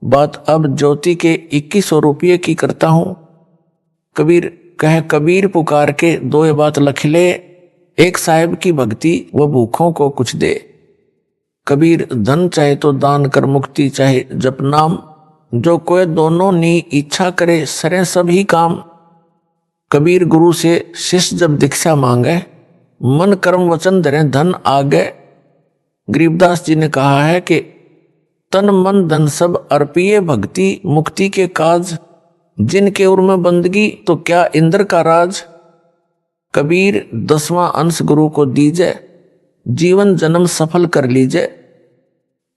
बात अब ज्योति के 2100 रुपये की करता हूं। कबीर पुकार के दो ये बात लख ले, एक साहिब की भक्ति वो भूखों को कुछ दे। कबीर धन चाहे तो दान कर, मुक्ति चाहे जप नाम, जो कोई दोनों नी इच्छा करे सरे सभी काम। कबीर गुरु से शिष्य जब दीक्षा मांगे, मन कर्म वचन धरे धन आगे। गरीबदास जी ने कहा है कि तन मन धन सब अर्पिए भक्ति मुक्ति के काज, जिनके उर में बंदगी तो क्या इंद्र का राज। कबीर 10वां अंश गुरु को दीजे, जीवन जन्म सफल कर लीजिए।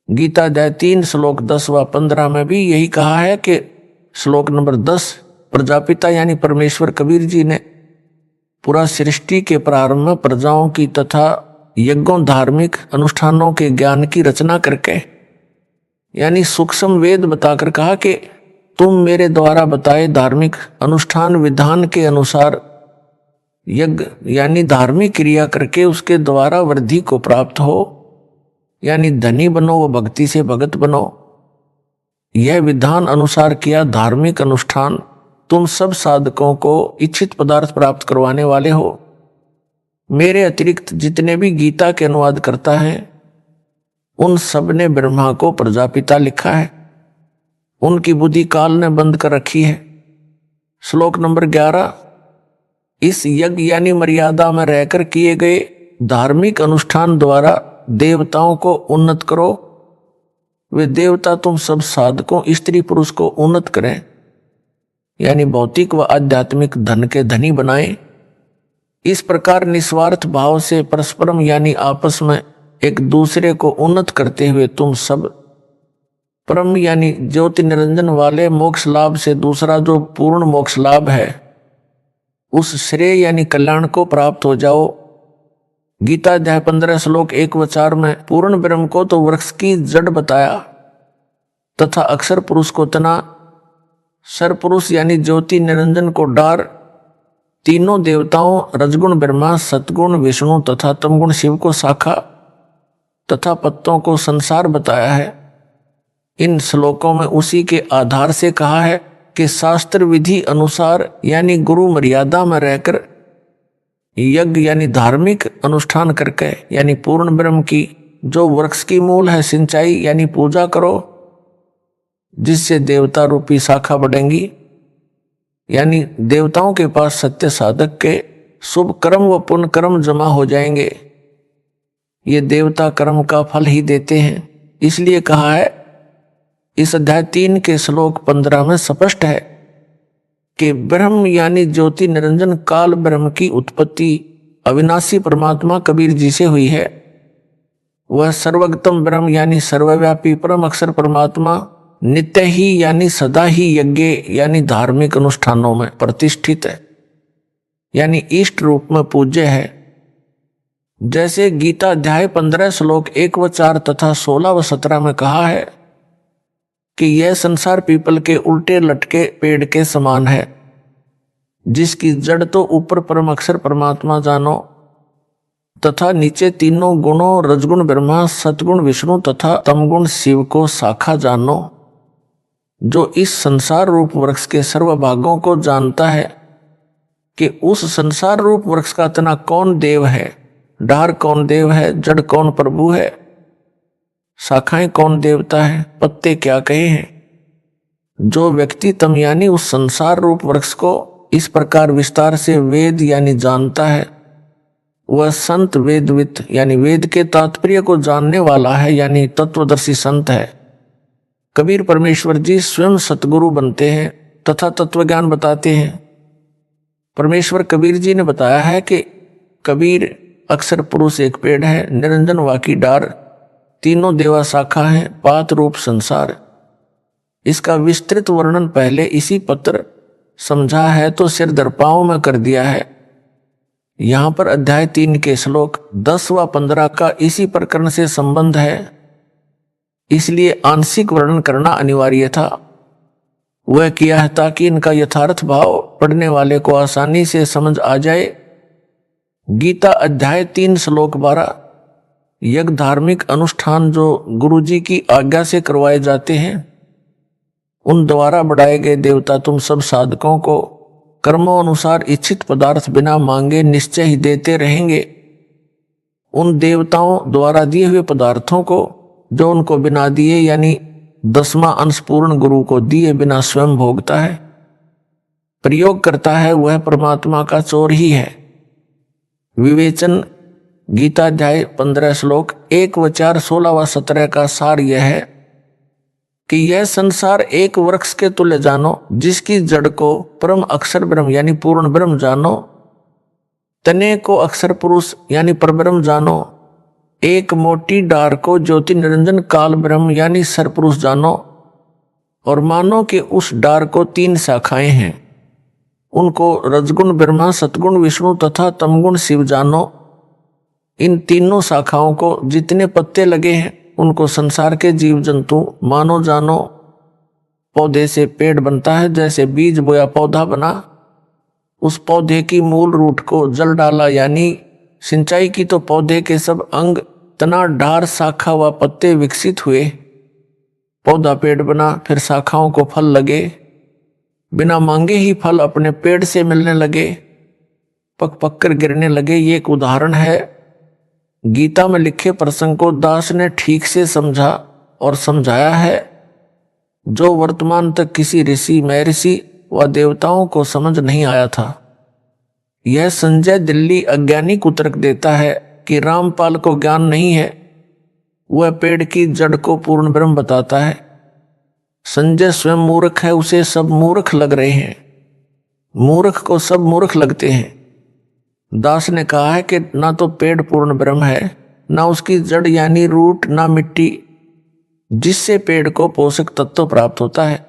गीता अध्याय 3 श्लोक 10 व 15 में भी यही कहा है कि श्लोक नंबर 10 प्रजापिता यानी परमेश्वर कबीर जी ने पूरा सृष्टि के प्रारंभ में प्रजाओं की तथा यज्ञों धार्मिक अनुष्ठानों के ज्ञान की रचना करके यानी सूक्ष्म वेद बताकर कहा कि तुम मेरे द्वारा बताए धार्मिक अनुष्ठान विधान के अनुसार यज्ञ यानी धार्मिक क्रिया करके उसके द्वारा वृद्धि को प्राप्त हो, यानी धनी बनो व भक्ति से भगत बनो। यह विधान अनुसार किया धार्मिक अनुष्ठान तुम सब साधकों को इच्छित पदार्थ प्राप्त करवाने वाले हो। मेरे अतिरिक्त जितने भी गीता के अनुवाद करता है उन सब ने ब्रह्मा को प्रजापिता लिखा है, उनकी बुद्धि काल ने बंद कर रखी है। श्लोक नंबर 11 इस यज्ञ यानी मर्यादा में रहकर किए गए धार्मिक अनुष्ठान द्वारा देवताओं को उन्नत करो। वे देवता तुम सब साधकों स्त्री पुरुष को उन्नत करें, यानी भौतिक व आध्यात्मिक धन के धनी बनाएं। इस प्रकार निस्वार्थ भाव से परस्परम यानी आपस में एक दूसरे को उन्नत करते हुए तुम सब परम यानी ज्योति निरंजन वाले मोक्ष लाभ से दूसरा जो पूर्ण मोक्ष लाभ है उस श्रेय यानी कल्याण को प्राप्त हो जाओ। गीता अध्याय 15 श्लोक 1 व 4 में पूर्ण ब्रह्म को तो वृक्ष की जड़ बताया तथा अक्षर पुरुष को तना, सर पुरुष यानी ज्योति निरंजन को डार, तीनों देवताओं रजगुण ब्रह्मा सतगुण विष्णु तथा तमगुण शिव को शाखा तथा पत्तों को संसार बताया है। इन श्लोकों में उसी के आधार से कहा है कि शास्त्र विधि अनुसार यानी गुरु मर्यादा में रहकर यज्ञ यानी धार्मिक अनुष्ठान करके यानी पूर्ण ब्रह्म की जो वृक्ष की मूल है सिंचाई यानी पूजा करो, जिससे देवता रूपी शाखा बढ़ेंगी, यानी देवताओं के पास सत्य साधक के शुभ कर्म व पुण्य कर्म जमा हो जाएंगे। ये देवता कर्म का फल ही देते हैं। इसलिए कहा है इस अध्याय 3 के श्लोक 15 में स्पष्ट है कि ब्रह्म यानी ज्योति निरंजन काल ब्रह्म की उत्पत्ति अविनाशी परमात्मा कबीर जी से हुई है। वह सर्वगतम ब्रह्म यानी सर्वव्यापी परम अक्षर परमात्मा नित्य ही यानी सदा ही यज्ञ यानी धार्मिक अनुष्ठानों में प्रतिष्ठित है, यानी इष्ट रूप में पूज्य है। जैसे गीता अध्याय 15 श्लोक 1 व 4 तथा 16 व 17 में कहा है कि यह संसार पीपल के उल्टे लटके पेड़ के समान है, जिसकी जड़ तो ऊपर परम अक्षर परमात्मा जानो तथा नीचे तीनों गुणों रजगुण ब्रह्मा सतगुण विष्णु तथा तमगुण शिव को शाखा जानो। जो इस संसार रूप वृक्ष के सर्व भागों को जानता है कि उस संसार रूप वृक्ष का तना कौन देव है, डार कौन देव है, जड़ कौन प्रभु है, शाखाएं कौन देवता है, पत्ते क्या कहे हैं। जो व्यक्ति तम यानी उस संसार रूप वृक्ष को इस प्रकार विस्तार से वेद यानी जानता है, वह संत वेदवित यानी वेद के तात्पर्य को जानने वाला है, यानी तत्वदर्शी संत है। कबीर परमेश्वर जी स्वयं सतगुरु बनते हैं तथा तत्वज्ञान बताते हैं। परमेश्वर कबीर जी ने बताया है कि कबीर अक्षर पुरुष एक पेड़ है, निरंजन वाकी डार, तीनों देवा शाखा है, पात रूप संसार। इसका विस्तृत वर्णन पहले इसी पत्र समझा है तो सिर दर्पाओं में कर दिया है। यहाँ पर अध्याय 3 के श्लोक 10 व 15 का इसी प्रकरण से संबंध है, इसलिए आंशिक वर्णन करना अनिवार्य था। वह किया है ताकि इनका यथार्थ भाव पढ़ने वाले को आसानी से समझ आ जाए। गीता अध्याय 3 श्लोक 12 यज्ञ धार्मिक अनुष्ठान जो गुरु जी की आज्ञा से करवाए जाते हैं उन द्वारा बढ़ाए गए देवता तुम सब साधकों को कर्मों अनुसार इच्छित पदार्थ बिना मांगे निश्चय ही देते रहेंगे। उन देवताओं द्वारा दिए हुए पदार्थों को जो उनको बिना दिए यानी 10वां अंश पूर्ण गुरु को दिए बिना स्वयं भोगता है, प्रयोग करता है, वह परमात्मा का चोर ही है। विवेचन गीता अध्याय 15 श्लोक 1 व 4, 16 व 17 का सार यह है कि यह संसार एक वृक्ष के तुल्य जानो, जिसकी जड़ को परम अक्षर ब्रह्म यानी पूर्ण ब्रह्म जानो, तने को अक्षर पुरुष यानी परब्रह्म जानो, एक मोटी डार को ज्योति निरंजन काल ब्रह्म यानी सरपुरुष जानो, और मानो कि उस डार को 3 शाखाएं हैं, उनको रजगुण ब्रह्मा, सतगुण विष्णु तथा तमगुण शिव जानो। इन तीनों शाखाओं को जितने पत्ते लगे हैं उनको संसार के जीव जंतु मानो जानो। पौधे से पेड़ बनता है, जैसे बीज बोया पौधा बना, उस पौधे की मूल रूट को जल डाला यानी सिंचाई की तो पौधे के सब अंग तना डार शाखा व पत्ते विकसित हुए, पौधा पेड़ बना, फिर शाखाओं को फल लगे, बिना मांगे ही फल अपने पेड़ से मिलने लगे, पक पक कर गिरने लगे। ये एक उदाहरण है। गीता में लिखे प्रसंग को दास ने ठीक से समझा और समझाया है, जो वर्तमान तक किसी ऋषि, महर्षि व देवताओं को समझ नहीं आया था। यह संजय दिल्ली अज्ञानी को तर्क देता है कि रामपाल को ज्ञान नहीं है, वह पेड़ की जड़ को पूर्ण ब्रह्म बताता है। संजय स्वयं मूर्ख है, उसे सब मूर्ख लग रहे हैं, मूर्ख को सब मूर्ख लगते हैं। दास ने कहा है कि ना तो पेड़ पूर्ण ब्रह्म है, ना उसकी जड़ यानी रूट, ना मिट्टी जिससे पेड़ को पोषक तत्व प्राप्त होता है।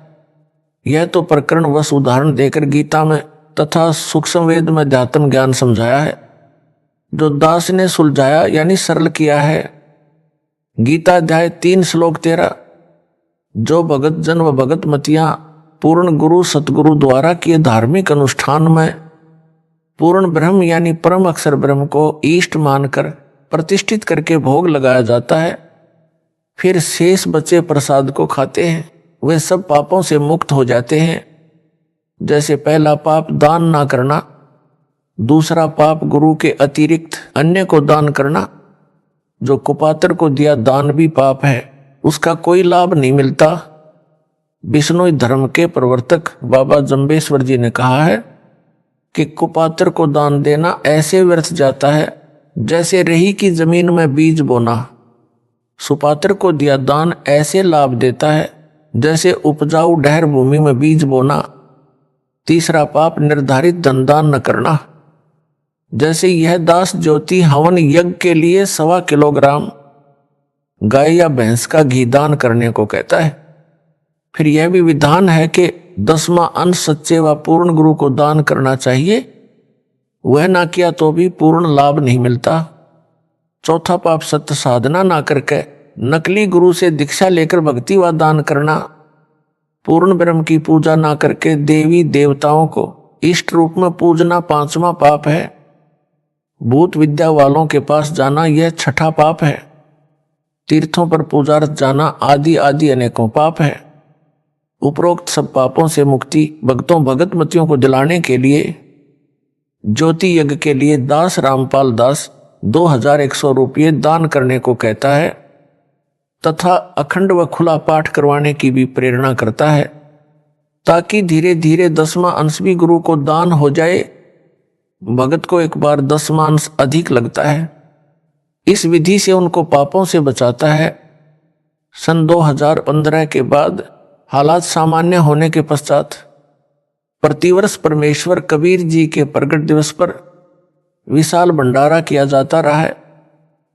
यह तो प्रकरण वश उदाहरण देकर गीता में तथा सूक्ष्म वेद में अध्यात्म ज्ञान समझाया है, जो दास ने सुलझाया यानी सरल किया है। गीता अध्याय 3 श्लोक 13, जो भगत जन व भगत मतियां पूर्ण गुरु सतगुरु द्वारा किए धार्मिक अनुष्ठान में पूर्ण ब्रह्म यानी परम अक्षर ब्रह्म को इष्ट मानकर प्रतिष्ठित करके भोग लगाया जाता है, फिर शेष बचे प्रसाद को खाते हैं, वे सब पापों से मुक्त हो जाते हैं। जैसे पहला पाप दान ना करना, दूसरा पाप गुरु के अतिरिक्त अन्य को दान करना, जो कुपात्र को दिया दान भी पाप है, उसका कोई लाभ नहीं मिलता। विष्णु धर्म के प्रवर्तक बाबा जम्बेश्वर जी ने कहा है कि कुपात्र को दान देना ऐसे व्यर्थ जाता है जैसे रही की जमीन में बीज बोना। सुपात्र को दिया दान ऐसे लाभ देता है जैसे उपजाऊ ढहर भूमि में बीज बोना। तीसरा पाप निर्धारित धन दान न करना, जैसे यह दास ज्योति हवन यज्ञ के लिए 1.25 किलोग्राम गाय या भैंस का घी दान करने को कहता है। फिर यह भी विधान है कि 10वां अंश सच्चे व पूर्ण गुरु को दान करना चाहिए, वह ना किया तो भी पूर्ण लाभ नहीं मिलता। चौथा पाप सत्य साधना ना करके नकली गुरु से दीक्षा लेकर भक्ति व दान करना। पूर्ण ब्रह्म की पूजा ना करके देवी देवताओं को इष्ट रूप में पूजना 5वां पाप है। भूत विद्या वालों के पास जाना यह 6ठा पाप है। तीर्थों पर पूजार्थ जाना आदि आदि अनेकों पाप है। उपरोक्त सब पापों से मुक्ति भक्तों भगत मतियों को दिलाने के लिए ज्योति यज्ञ के लिए दास रामपाल दास 2100 रुपये दान करने को कहता है तथा अखंड व खुला पाठ करवाने की भी प्रेरणा करता है, ताकि धीरे धीरे 10वां अंश भी गुरु को दान हो जाए। भगत को एक बार 10वां अंश अधिक लगता है। इस विधि से उनको पापों से बचाता है। सन 2015 के बाद हालात सामान्य होने के पश्चात प्रतिवर्ष परमेश्वर कबीर जी के प्रगट दिवस पर विशाल भंडारा किया जाता रहा है।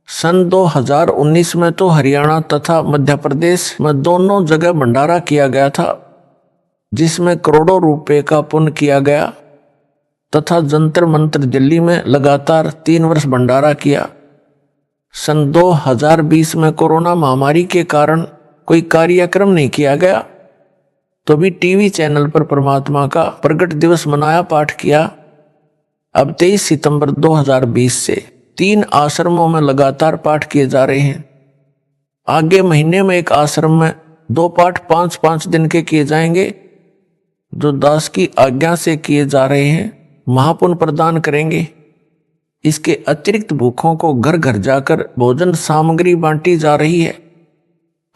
सन 2019 में तो हरियाणा तथा मध्य प्रदेश में दोनों जगह भंडारा किया गया था, जिसमें करोड़ों रुपए का पुण्य किया गया तथा जंतर मंत्र दिल्ली में लगातार 3 वर्ष भंडारा किया। सन 2020 में कोरोना महामारी के कारण कोई कार्यक्रम नहीं किया गया, तो भी टीवी चैनल पर परमात्मा का प्रगट दिवस मनाया, पाठ किया। अब 23 सितंबर 2020 से 3 आश्रमों में लगातार पाठ किए जा रहे हैं। आगे महीने में एक आश्रम में 2 पाठ 5-5 दिन के किए जाएंगे, जो दास की आज्ञा से किए जा रहे हैं, महापुण्य प्रदान करेंगे। इसके अतिरिक्त भूखों को घर घर जाकर भोजन सामग्री बांटी जा रही है।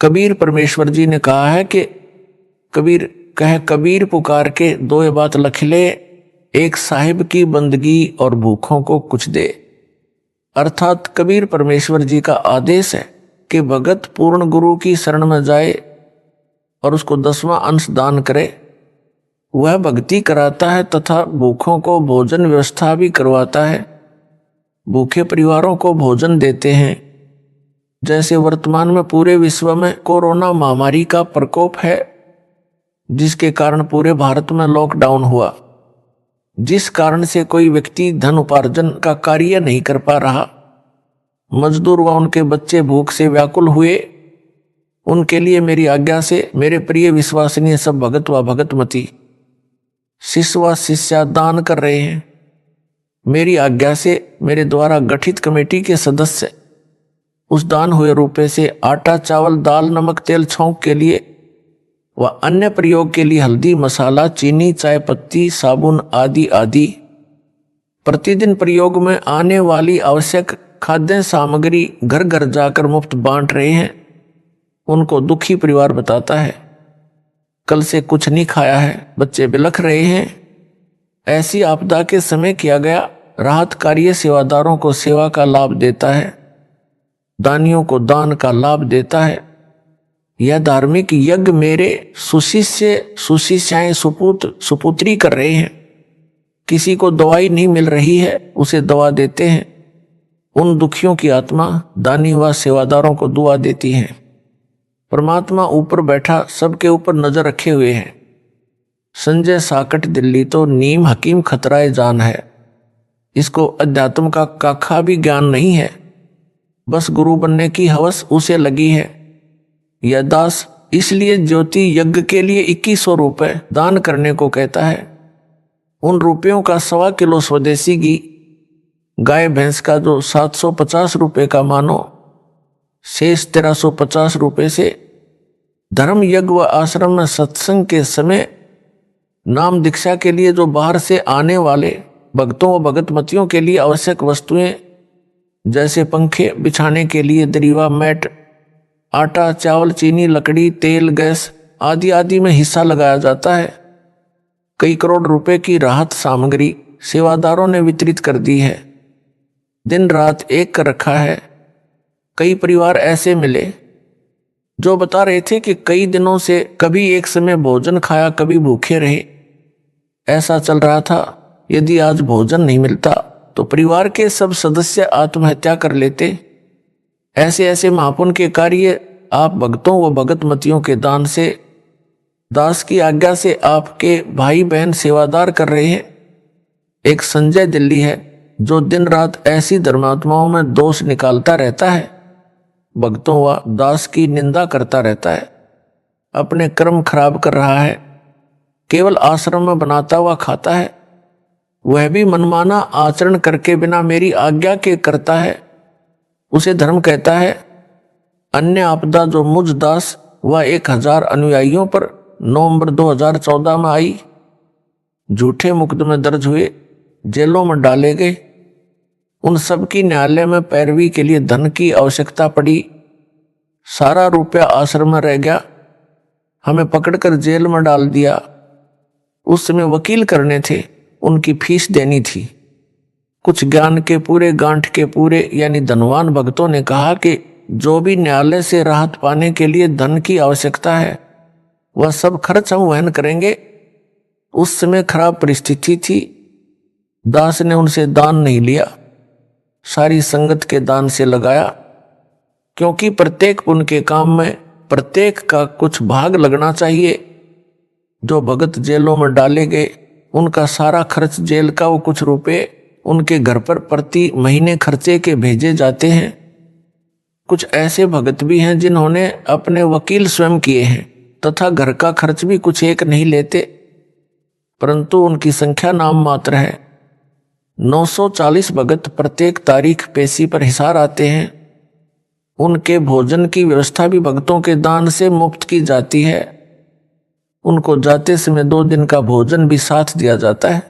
कबीर परमेश्वर जी ने कहा है कि कबीर पुकार के 2 बात लख ले, एक साहिब की बंदगी और भूखों को कुछ दे। अर्थात कबीर परमेश्वर जी का आदेश है कि भगत पूर्ण गुरु की शरण में जाए और उसको 10वां अंश दान करे। वह भक्ति कराता है तथा भूखों को भोजन व्यवस्था भी करवाता है। भूखे परिवारों को भोजन देते हैं। जैसे वर्तमान में पूरे विश्व में कोरोना महामारी का प्रकोप है, जिसके कारण पूरे भारत में लॉकडाउन हुआ, जिस कारण से कोई व्यक्ति धन उपार्जन का कार्य नहीं कर पा रहा। मजदूर व उनके बच्चे भूख से व्याकुल हुए। उनके लिए मेरी आज्ञा से मेरे प्रिय विश्वसनीय सब भगत व भगतमती, शिष्य व शिष्या दान कर रहे हैं। मेरी आज्ञा से मेरे द्वारा गठित कमेटी के सदस्य उस दान हुए रुपए से आटा, चावल, दाल, नमक, तेल, छौंक के लिए व अन्य प्रयोग के लिए हल्दी, मसाला, चीनी, चाय पत्ती, साबुन आदि आदि प्रतिदिन प्रयोग में आने वाली आवश्यक खाद्य सामग्री घर घर जाकर मुफ्त बांट रहे हैं। उनको दुखी परिवार बताता है, कल से कुछ नहीं खाया है, बच्चे बिलख रहे हैं। ऐसी आपदा के समय किया गया राहत कार्य सेवादारों को सेवा का लाभ देता है, दानियों को दान का लाभ देता है। यह धार्मिक यज्ञ मेरे सुशिष्याएं सुपुत्री कर रहे हैं। किसी को दवाई नहीं मिल रही है, उसे दवा देते हैं। उन दुखियों की आत्मा दानी व सेवादारों को दुआ देती है। परमात्मा ऊपर बैठा सबके ऊपर नजर रखे हुए हैं। संजय साकट दिल्ली तो नीम हकीम खतराए जान है। इसको अध्यात्म का काखा भी ज्ञान नहीं है, बस गुरु बनने की हवस उसे लगी है। यह दास इसलिए ज्योति यज्ञ के लिए 2100 रुपए दान करने को कहता है। उन रुपयों का 1.25 किलो स्वदेशी घी, गाय भैंस का जो 750 रुपए का मानो, शेष 1350 रुपए से धर्म यज्ञ व आश्रम में सत्संग के समय नाम दीक्षा के लिए जो बाहर से आने वाले भक्तों व भगतमतियों के लिए आवश्यक वस्तुएं जैसे पंखे बिछाने के लिए दरीवा, मैट, आटा, चावल, चीनी, लकड़ी, तेल, गैस आदि आदि में हिस्सा लगाया जाता है। कई करोड़ रुपए की राहत सामग्री सेवादारों ने वितरित कर दी है। दिन रात एक कर रखा है। कई परिवार ऐसे मिले जो बता रहे थे कि कई दिनों से कभी एक समय भोजन खाया, कभी भूखे रहे। ऐसा चल रहा था। यदि आज भोजन नहीं मिलता तो परिवार के सब सदस्य आत्महत्या कर लेते। ऐसे ऐसे महापुण्य के कार्य आप भक्तों व भगतमतियों के दान से, दास की आज्ञा से आपके भाई बहन सेवादार कर रहे हैं। एक संजय दिल्ली है जो दिन रात ऐसी धर्मात्माओं में दोष निकालता रहता है, भक्तों व दास की निंदा करता रहता है, अपने कर्म खराब कर रहा है, केवल आश्रम में बनाता हुआ खाता है। वह भी मनमाना आचरण करके बिना मेरी आज्ञा के करता है। उसे धर्म कहता है। अन्य आपदा जो मुझ दास व 1000 अनुयायियों पर नवंबर 2014 में आई, झूठे मुकदमे दर्ज हुए, जेलों में डाले गए, उन सब की न्यायालय में पैरवी के लिए धन की आवश्यकता पड़ी। सारा रुपया आश्रम में रह गया, हमें पकड़कर जेल में डाल दिया। उस समय वकील करने थे, उनकी फीस देनी थी। कुछ ज्ञान के पूरे, गांठ के पूरे यानी धनवान भक्तों ने कहा कि जो भी न्यायालय से राहत पाने के लिए धन की आवश्यकता है वह सब खर्च हम वहन करेंगे। उस समय खराब परिस्थिति थी। दास ने उनसे दान नहीं लिया, सारी संगत के दान से लगाया, क्योंकि प्रत्येक पुण्य के काम में प्रत्येक का कुछ भाग लगना चाहिए। जो भगत जेलों में डाले गए उनका सारा खर्च, जेल का वो कुछ रुपए उनके घर पर प्रति महीने खर्चे के भेजे जाते हैं। कुछ ऐसे भगत भी हैं जिन्होंने अपने वकील स्वयं किए हैं तथा घर का खर्च भी कुछ एक नहीं लेते, परंतु उनकी संख्या नाम मात्र है। 940 भगत प्रत्येक तारीख पेशी पर हिसार आते हैं। उनके भोजन की व्यवस्था भी भक्तों के दान से मुफ्त की जाती है। उनको जाते समय 2 दिन का भोजन भी साथ दिया जाता है।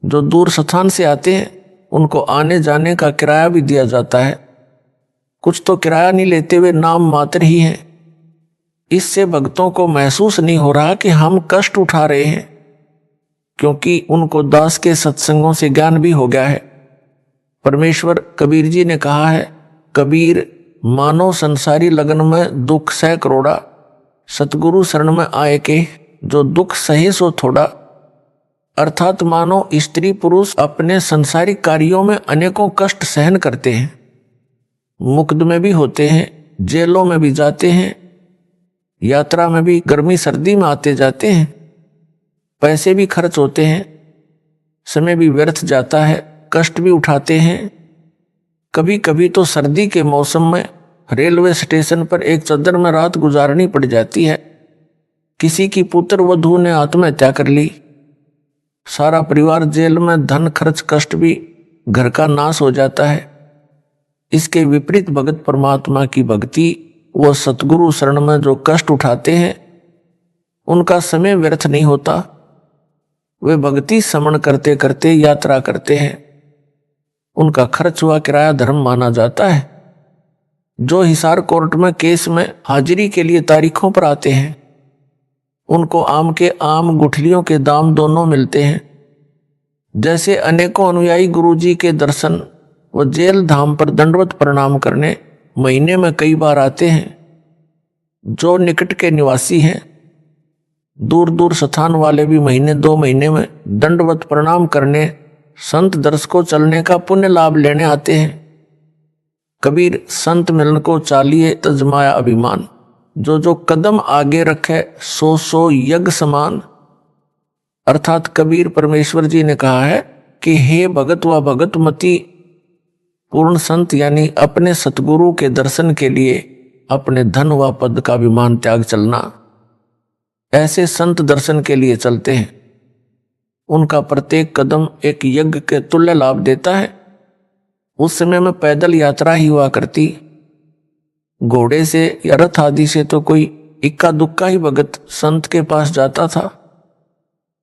जो दूर स्थान से आते हैं उनको आने जाने का किराया भी दिया जाता है। कुछ तो किराया नहीं लेते हुए नाम मात्र ही हैं। इससे भक्तों को महसूस नहीं हो रहा कि हम कष्ट उठा रहे हैं, क्योंकि उनको दास के सत्संगों से ज्ञान भी हो गया है। परमेश्वर कबीर जी ने कहा है, कबीर मानो संसारी लगन में दुख सह करोड़ा, सतगुरु शरण में आए के जो दुख सहे सो थोड़ा। अर्थात मानो स्त्री पुरुष अपने संसारिक कार्यों में अनेकों कष्ट सहन करते हैं, मुकदमे भी होते हैं, जेलों में भी जाते हैं, यात्रा में भी गर्मी सर्दी में आते जाते हैं, पैसे भी खर्च होते हैं, समय भी व्यर्थ जाता है, कष्ट भी उठाते हैं। कभी कभी तो सर्दी के मौसम में रेलवे स्टेशन पर एक चद्दर में रात गुजारनी पड़ जाती है। किसी की पुत्र वधू ने आत्महत्या कर ली, सारा परिवार जेल में, धन खर्च कष्ट भी, घर का नाश हो जाता है। इसके विपरीत भगत परमात्मा की भक्ति, वो सतगुरु शरण में जो कष्ट उठाते हैं उनका समय व्यर्थ नहीं होता। वे भक्ति समण करते करते यात्रा करते हैं, उनका खर्च हुआ किराया धर्म माना जाता है। जो हिसार कोर्ट में केस में हाजिरी के लिए तारीखों पर आते हैं उनको आम के आम, गुठलियों के दाम दोनों मिलते हैं। जैसे अनेकों अनुयायी गुरु जी के दर्शन व जेल धाम पर दंडवत प्रणाम करने महीने में कई बार आते हैं। जो निकट के निवासी हैं, दूर दूर स्थान वाले भी महीने 2 महीने में दंडवत प्रणाम करने, संत दर्श को चलने का पुण्य लाभ लेने आते हैं। कबीर संत मिलन को चालिए तजमाया अभिमान, जो कदम आगे रखे सो सो यज्ञ समान। अर्थात कबीर परमेश्वर जी ने कहा है कि हे भगत व भगतमती, पूर्ण संत यानी अपने सतगुरु के दर्शन के लिए अपने धन व पद का अभिमान त्याग चलना। ऐसे संत दर्शन के लिए चलते हैं, उनका प्रत्येक कदम एक यज्ञ के तुल्य लाभ देता है। उस समय में पैदल यात्रा ही हुआ करती, घोड़े से या रथ आदि से तो कोई इक्का दुक्का ही भगत संत के पास जाता था।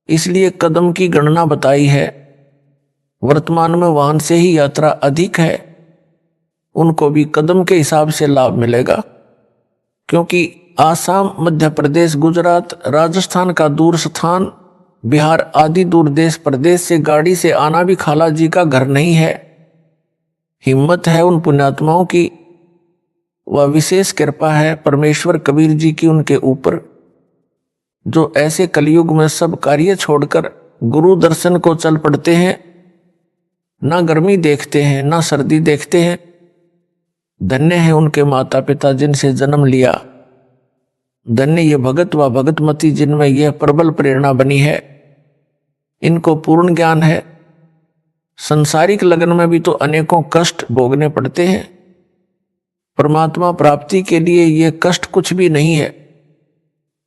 इसलिए कदम की गणना बताई है। वर्तमान में वाहन से ही यात्रा अधिक है, उनको भी कदम के हिसाब से लाभ मिलेगा, क्योंकि आसाम, मध्य प्रदेश, गुजरात, राजस्थान का दूर स्थान, बिहार आदि दूर देश प्रदेश से गाड़ी से आना भी खाला जी का घर नहीं है। हिम्मत है उन पुण्यात्माओं की, वह विशेष कृपा है परमेश्वर कबीर जी की उनके ऊपर, जो ऐसे कलयुग में सब कार्य छोड़कर गुरु दर्शन को चल पड़ते हैं। ना गर्मी देखते हैं, ना सर्दी देखते हैं। धन्य है उनके माता पिता जिनसे जन्म लिया। धन्य ये भगत व भगतमती जिनमें यह प्रबल प्रेरणा बनी है। इनको पूर्ण ज्ञान है। संसारिक लगन में भी तो अनेकों कष्ट भोगने पड़ते हैं। परमात्मा प्राप्ति के लिए ये कष्ट कुछ भी नहीं है।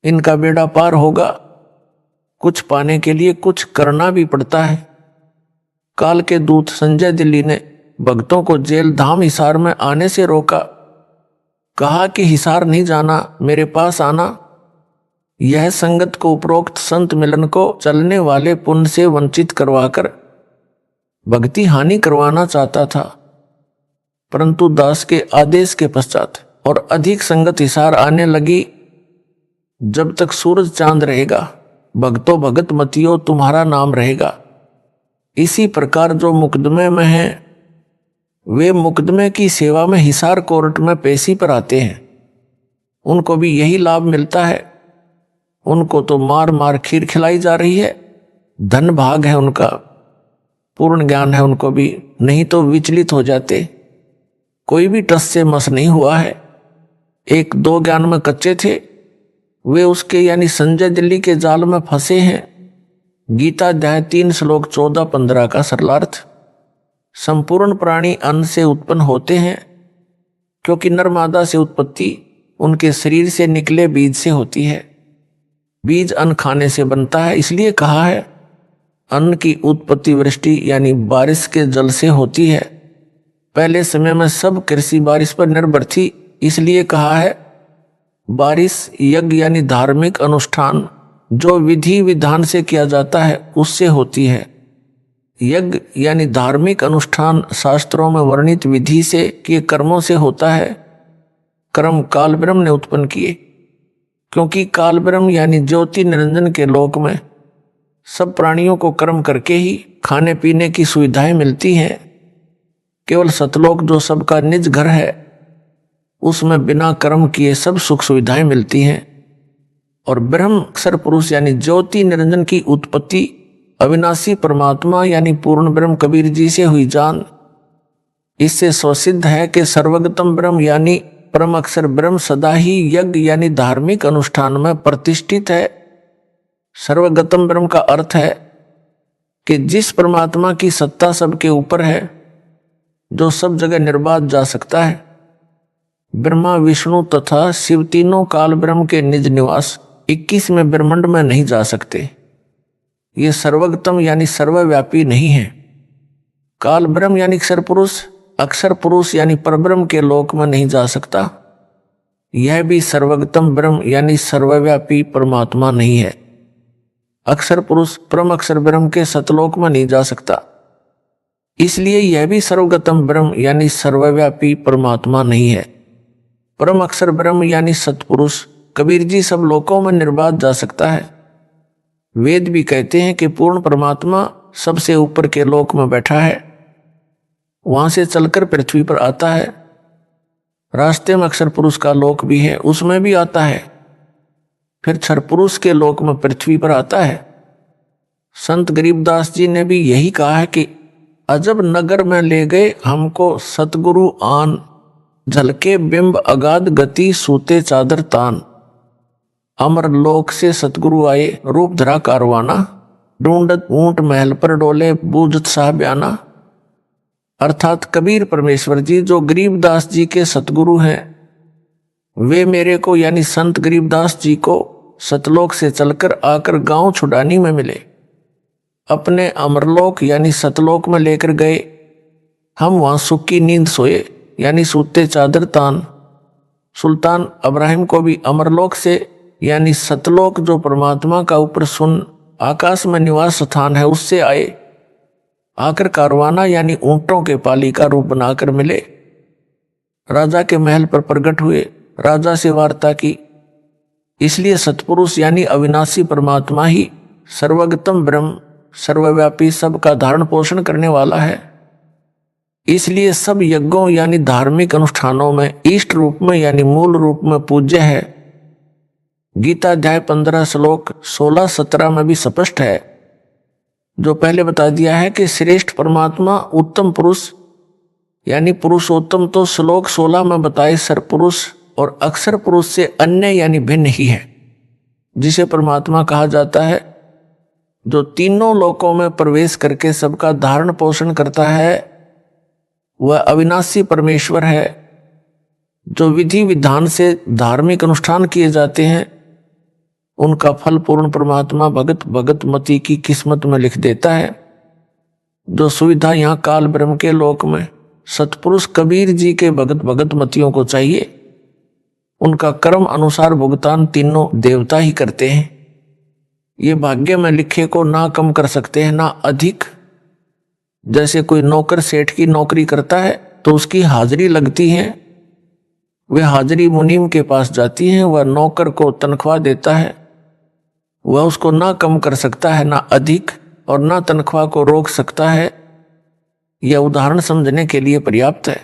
इनका बेड़ा पार होगा। कुछ पाने के लिए कुछ करना भी पड़ता है। काल के दूत संजय दिल्ली ने भक्तों को जेल धाम हिसार में आने से रोका। कहा कि हिसार नहीं जाना, मेरे पास आना। यह संगत को उपरोक्त संत मिलन को चलने वाले पुण्य से वंचित करवाकर भक्ति हानि करवाना चाहता था, परंतु दास के आदेश के पश्चात और अधिक संगत हिसार आने लगी। जब तक सूरज चांद रहेगा, भक्तों भगत मतियो तुम्हारा नाम रहेगा। इसी प्रकार जो मुकदमे में हैं, वे मुकदमे की सेवा में हिसार कोर्ट में पेशी पर आते हैं। उनको भी यही लाभ मिलता है। उनको तो मार मार खीर खिलाई जा रही है। धन भाग है उनका, पूर्ण ज्ञान है उनको भी, नहीं तो विचलित हो जाते। कोई भी टस से मस नहीं हुआ है। 1-2 ज्ञान में कच्चे थे, वे उसके यानी संजय दिल्ली के जाल में फंसे हैं। गीता अध्याय 3 श्लोक 14-15 का सरलार्थ। संपूर्ण प्राणी अन्न से उत्पन्न होते हैं, क्योंकि नर मादा से उत्पत्ति उनके शरीर से निकले बीज से होती है। बीज अन्न खाने से बनता है। इसलिए कहा है अन्न की उत्पत्ति वृष्टि यानी बारिश के जल से होती है। पहले समय में सब कृषि बारिश पर निर्भर थी, इसलिए कहा है बारिश यज्ञ यानी धार्मिक अनुष्ठान जो विधि विधान से किया जाता है उससे होती है। यज्ञ यानी धार्मिक अनुष्ठान शास्त्रों में वर्णित विधि से किए कर्मों से होता है। कर्म काल ब्रह्म ने उत्पन्न किए, क्योंकि काल ब्रह्म यानी ज्योति निरंजन के लोक में सब प्राणियों को कर्म करके ही खाने पीने की सुविधाएं मिलती हैं। केवल सतलोक जो सबका निज घर है उसमें बिना कर्म किए सब सुख सुविधाएं मिलती हैं। और ब्रह्म अक्षर पुरुष यानी ज्योति निरंजन की उत्पत्ति अविनाशी परमात्मा यानी पूर्ण ब्रह्म कबीर जी से हुई जान। इससे स्वसिद्ध है कि सर्वगतम ब्रह्म यानी परम अक्षर ब्रह्म सदा ही यज्ञ यानी धार्मिक अनुष्ठान में प्रतिष्ठित है। सर्वगतम ब्रह्म का अर्थ है कि जिस परमात्मा की सत्ता सबके ऊपर है, जो सब जगह निर्बाध जा सकता है। ब्रह्मा विष्णु तथा शिव तीनों काल ब्रह्म के निज निवास 21वें ब्रह्मांड में नहीं जा सकते। ये सर्वगतम यानी सर्वव्यापी नहीं है। काल ब्रह्म यानी अक्षर पुरुष यानी परब्रह्म के लोक में नहीं जा सकता। यह भी सर्वगतम ब्रह्म यानी सर्वव्यापी परमात्मा नहीं है। अक्षर पुरुष परम अक्षर ब्रह्म के सतलोक में नहीं जा सकता, इसलिए यह भी सर्वगतम ब्रह्म यानी सर्वव्यापी परमात्मा नहीं है। परम अक्षर ब्रह्म यानी सतपुरुष कबीर जी सब लोकों में निर्बाध जा सकता है। वेद भी कहते हैं कि पूर्ण परमात्मा सबसे ऊपर के लोक में बैठा है, वहां से चलकर पृथ्वी पर आता है। रास्ते में अक्षर पुरुष का लोक भी है, उसमें भी आता है, फिर क्षर पुरुष के लोक में पृथ्वी पर आता है। संत गरीबदास जी ने भी यही कहा है कि अजब नगर में ले गए हमको सतगुरु आन, झलके बिंब अगाध गति सूते चादर तान। अमर लोक से सतगुरु आए रूप धरा कारवाना, ढूंढत ऊंट महल पर डोले बूझत साह बयाना। अर्थात कबीर परमेश्वर जी जो गरीबदास जी के सतगुरु हैं, वे मेरे को यानी संत गरीबदास जी को सतलोक से चलकर आकर गांव छुड़ानी में मिले, अपने अमरलोक यानी सतलोक में लेकर गए। हम वहां सुख की नींद सोए यानी सूते चादर तान। सुल्तान अब्राहिम को भी अमरलोक से यानी सतलोक जो परमात्मा का ऊपर सुन आकाश में निवास स्थान है उससे आए, आकर कारवाना यानी ऊंटों के पाली का रूप बनाकर मिले। राजा के महल पर प्रकट हुए, राजा से वार्ता की। इसलिए सतपुरुष यानी अविनाशी परमात्मा ही सर्वगतम ब्रह्म सर्वव्यापी सबका धारण पोषण करने वाला है। इसलिए सब यज्ञों यानी धार्मिक अनुष्ठानों में इष्ट रूप में यानी मूल रूप में पूज्य है। गीता अध्याय 15 श्लोक 16-17 में भी स्पष्ट है, जो पहले बता दिया है कि श्रेष्ठ परमात्मा उत्तम पुरुष यानी पुरुषोत्तम तो श्लोक 16 में बताए सरपुरुष और अक्षर पुरुष से अन्य यानी भिन्न ही है, जिसे परमात्मा कहा जाता है। जो तीनों लोकों में प्रवेश करके सबका धारण पोषण करता है वह अविनाशी परमेश्वर है। जो विधि विधान से धार्मिक अनुष्ठान किए जाते हैं उनका फल पूर्ण परमात्मा भगत मती की किस्मत में लिख देता है। जो सुविधा यहाँ काल ब्रह्म के लोक में सतपुरुष कबीर जी के भगत मतियों को चाहिए, उनका कर्म अनुसार भुगतान तीनों देवता ही करते हैं। ये भाग्य में लिखे को ना कम कर सकते हैं ना अधिक। जैसे कोई नौकर सेठ की नौकरी करता है तो उसकी हाजिरी लगती है, वह हाजिरी मुनीम के पास जाती है, वह नौकर को तनख्वाह देता है, वह उसको ना कम कर सकता है ना अधिक, और ना तनख्वाह को रोक सकता है। यह उदाहरण समझने के लिए पर्याप्त है।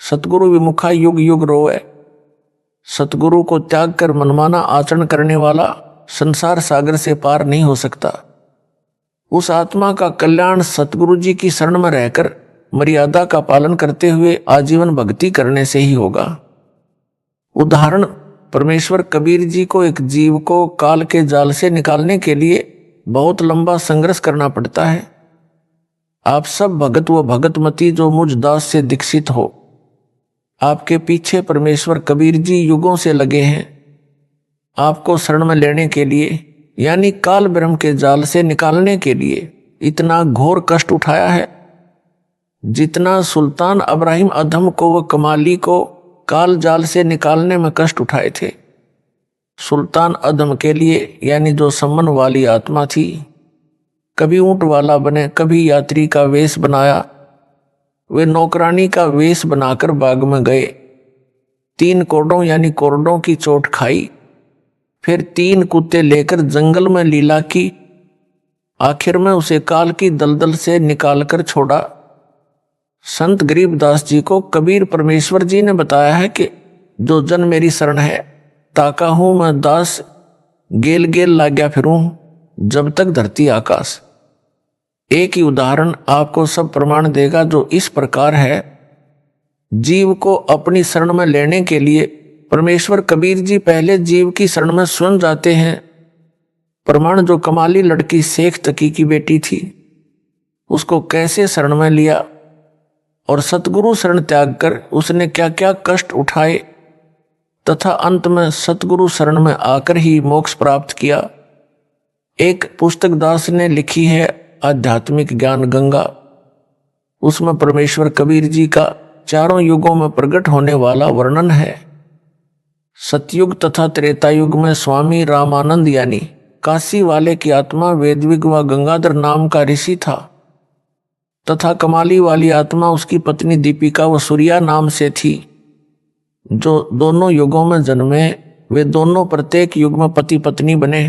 सतगुरु विमुखा युग युग रोए। सतगुरु को त्याग कर मनमाना आचरण करने वाला संसार सागर से पार नहीं हो सकता। उस आत्मा का कल्याण सतगुरु जी की शरण में रहकर मर्यादा का पालन करते हुए आजीवन भक्ति करने से ही होगा। उदाहरण, परमेश्वर कबीर जी को एक जीव को काल के जाल से निकालने के लिए बहुत लंबा संघर्ष करना पड़ता है। आप सब भगत व भगतमती जो मुझ दास से दीक्षित हो, आपके पीछे परमेश्वर कबीर जी युगों से लगे हैं आपको शरण में लेने के लिए, यानी काल ब्रह्म के जाल से निकालने के लिए इतना घोर कष्ट उठाया है। जितना सुल्तान इब्राहिम अधम को व कमाली को काल जाल से निकालने में कष्ट उठाए थे, सुल्तान अधम के लिए यानी जो सम्मन वाली आत्मा थी, कभी ऊंट वाला बने, कभी यात्री का वेश बनाया, वे नौकरानी का वेश बनाकर बाग में गए, 3 कोड़ों यानी कोरडों की चोट खाई, फिर 3 कुत्ते लेकर जंगल में लीला की, आखिर में उसे काल की दलदल से निकालकर छोड़ा। संत गरीबदास जी को कबीर परमेश्वर जी ने बताया है कि जो जन मेरी शरण है, ताका हूं मैं दास, गेल गेल लाग्या फिरूं जब तक धरती आकाश। एक ही उदाहरण आपको सब प्रमाण देगा जो इस प्रकार है। जीव को अपनी शरण में लेने के लिए परमेश्वर कबीर जी पहले जीव की शरण में स्वयं जाते हैं। प्रमाण जो कमाली लड़की शेख तकी की बेटी थी, उसको कैसे शरण में लिया और सतगुरु शरण त्याग कर उसने क्या क्या कष्ट उठाए तथा अंत में सतगुरु शरण में आकर ही मोक्ष प्राप्त किया। एक पुस्तक दास ने लिखी है आध्यात्मिक ज्ञान गंगा, उसमें परमेश्वर कबीर जी का चारों युगों में प्रकट होने वाला वर्णन है। सतयुग तथा त्रेता युग में स्वामी रामानंद यानी काशी वाले की आत्मा वेदविग व गंगाधर नाम का ऋषि था तथा कमाली वाली आत्मा उसकी पत्नी दीपिका व सूर्या नाम से थी, जो दोनों युगों में जन्मे। वे दोनों प्रत्येक युग में पति पत्नी बने,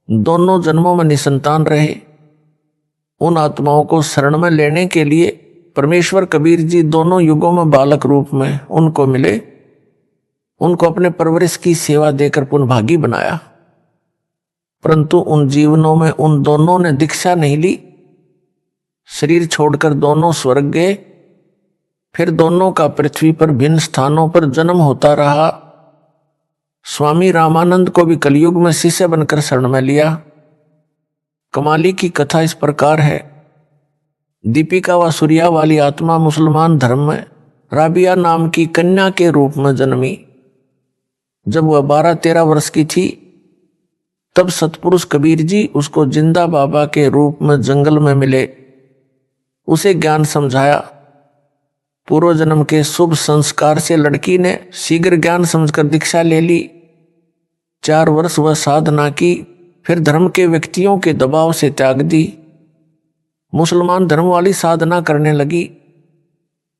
दोनों जन्मों में निसंतान रहे। उन आत्माओं को शरण में लेने के लिए परमेश्वर कबीर जी दोनों युगों में बालक रूप में उनको मिले, उनको अपने परवरिश की सेवा देकर पुनभागी बनाया। परंतु उन जीवनों में उन दोनों ने दीक्षा नहीं ली, शरीर छोड़कर दोनों स्वर्ग गए। फिर दोनों का पृथ्वी पर भिन्न स्थानों पर जन्म होता रहा। स्वामी रामानंद को भी कलयुग में शिष्य बनकर शरण में लिया। कमाली की कथा इस प्रकार है। दीपिका व सूर्या वाली आत्मा मुसलमान धर्म में राबिया नाम की कन्या के रूप में जन्मी। जब वह 12-13 वर्ष की थी, तब सतपुरुष कबीर जी उसको जिंदा बाबा के रूप में जंगल में मिले, उसे ज्ञान समझाया। पूर्व जन्म के शुभ संस्कार से लड़की ने शीघ्र ज्ञान समझकर दीक्षा ले ली। 4 वर्ष वह साधना की, फिर धर्म के व्यक्तियों के दबाव से त्याग दी, मुसलमान धर्म वाली साधना करने लगी।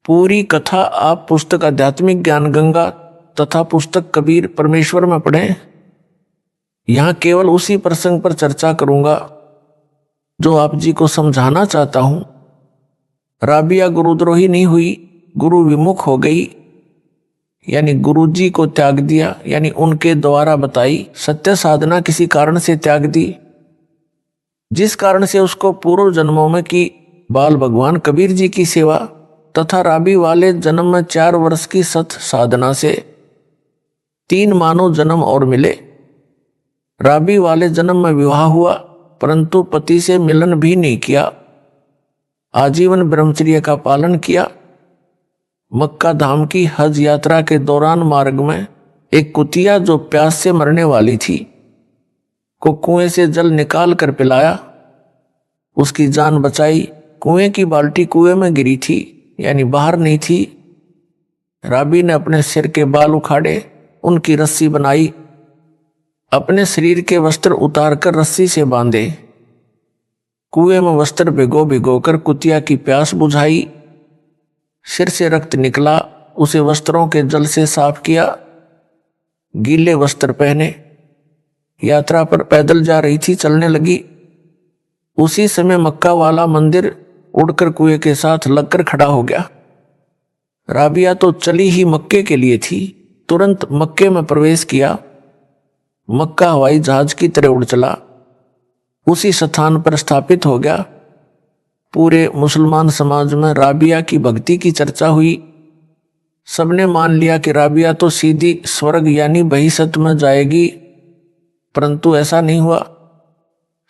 पूरी कथा आप पुस्तक आध्यात्मिक ज्ञान गंगा तथा पुस्तक कबीर परमेश्वर में पढ़ें। यहाँ केवल उसी प्रसंग पर चर्चा करूंगा जो आप जी को समझाना चाहता हूं। राबिया गुरुद्रोही नहीं हुई, गुरु विमुख हो गई, यानी गुरु जी को त्याग दिया, यानी उनके द्वारा बताई सत्य साधना किसी कारण से त्याग दी, जिस कारण से उसको पूर्व जन्मों में की बाल भगवान कबीर जी की सेवा तथा राबी वाले जन्म में 4 वर्ष की सत साधना से 3 मानव जन्म और मिले। राबी वाले जन्म में विवाह हुआ, परंतु पति से मिलन भी नहीं किया, आजीवन ब्रह्मचर्य का पालन किया। मक्का धाम की हज यात्रा के दौरान मार्ग में एक कुतिया जो प्यास से मरने वाली थी को कुएं से जल निकाल कर पिलाया, उसकी जान बचाई। कुएं की बाल्टी कुएं में गिरी थी, यानी बाहर नहीं थी। राबी ने अपने सिर के बाल उखाड़े, उनकी रस्सी बनाई, अपने शरीर के वस्त्र उतारकर रस्सी से बांधे, कुएं में वस्त्र भिगो भिगो कर कुतिया की प्यास बुझाई। सिर से रक्त निकला, उसे वस्त्रों के जल से साफ किया, गीले वस्त्र पहने यात्रा पर पैदल जा रही थी, चलने लगी। उसी समय मक्का वाला मंदिर उड़कर कुएं के साथ लगकर खड़ा हो गया। राबिया तो चली ही मक्के के लिए थी, तुरंत मक्के में प्रवेश किया। मक्का हवाई जहाज की तरह उड़ चला, उसी स्थान पर स्थापित हो गया। पूरे मुसलमान समाज में राबिया की भक्ति की चर्चा हुई। सबने मान लिया कि राबिया तो सीधी स्वर्ग यानी बहिष्त में जाएगी, परंतु ऐसा नहीं हुआ।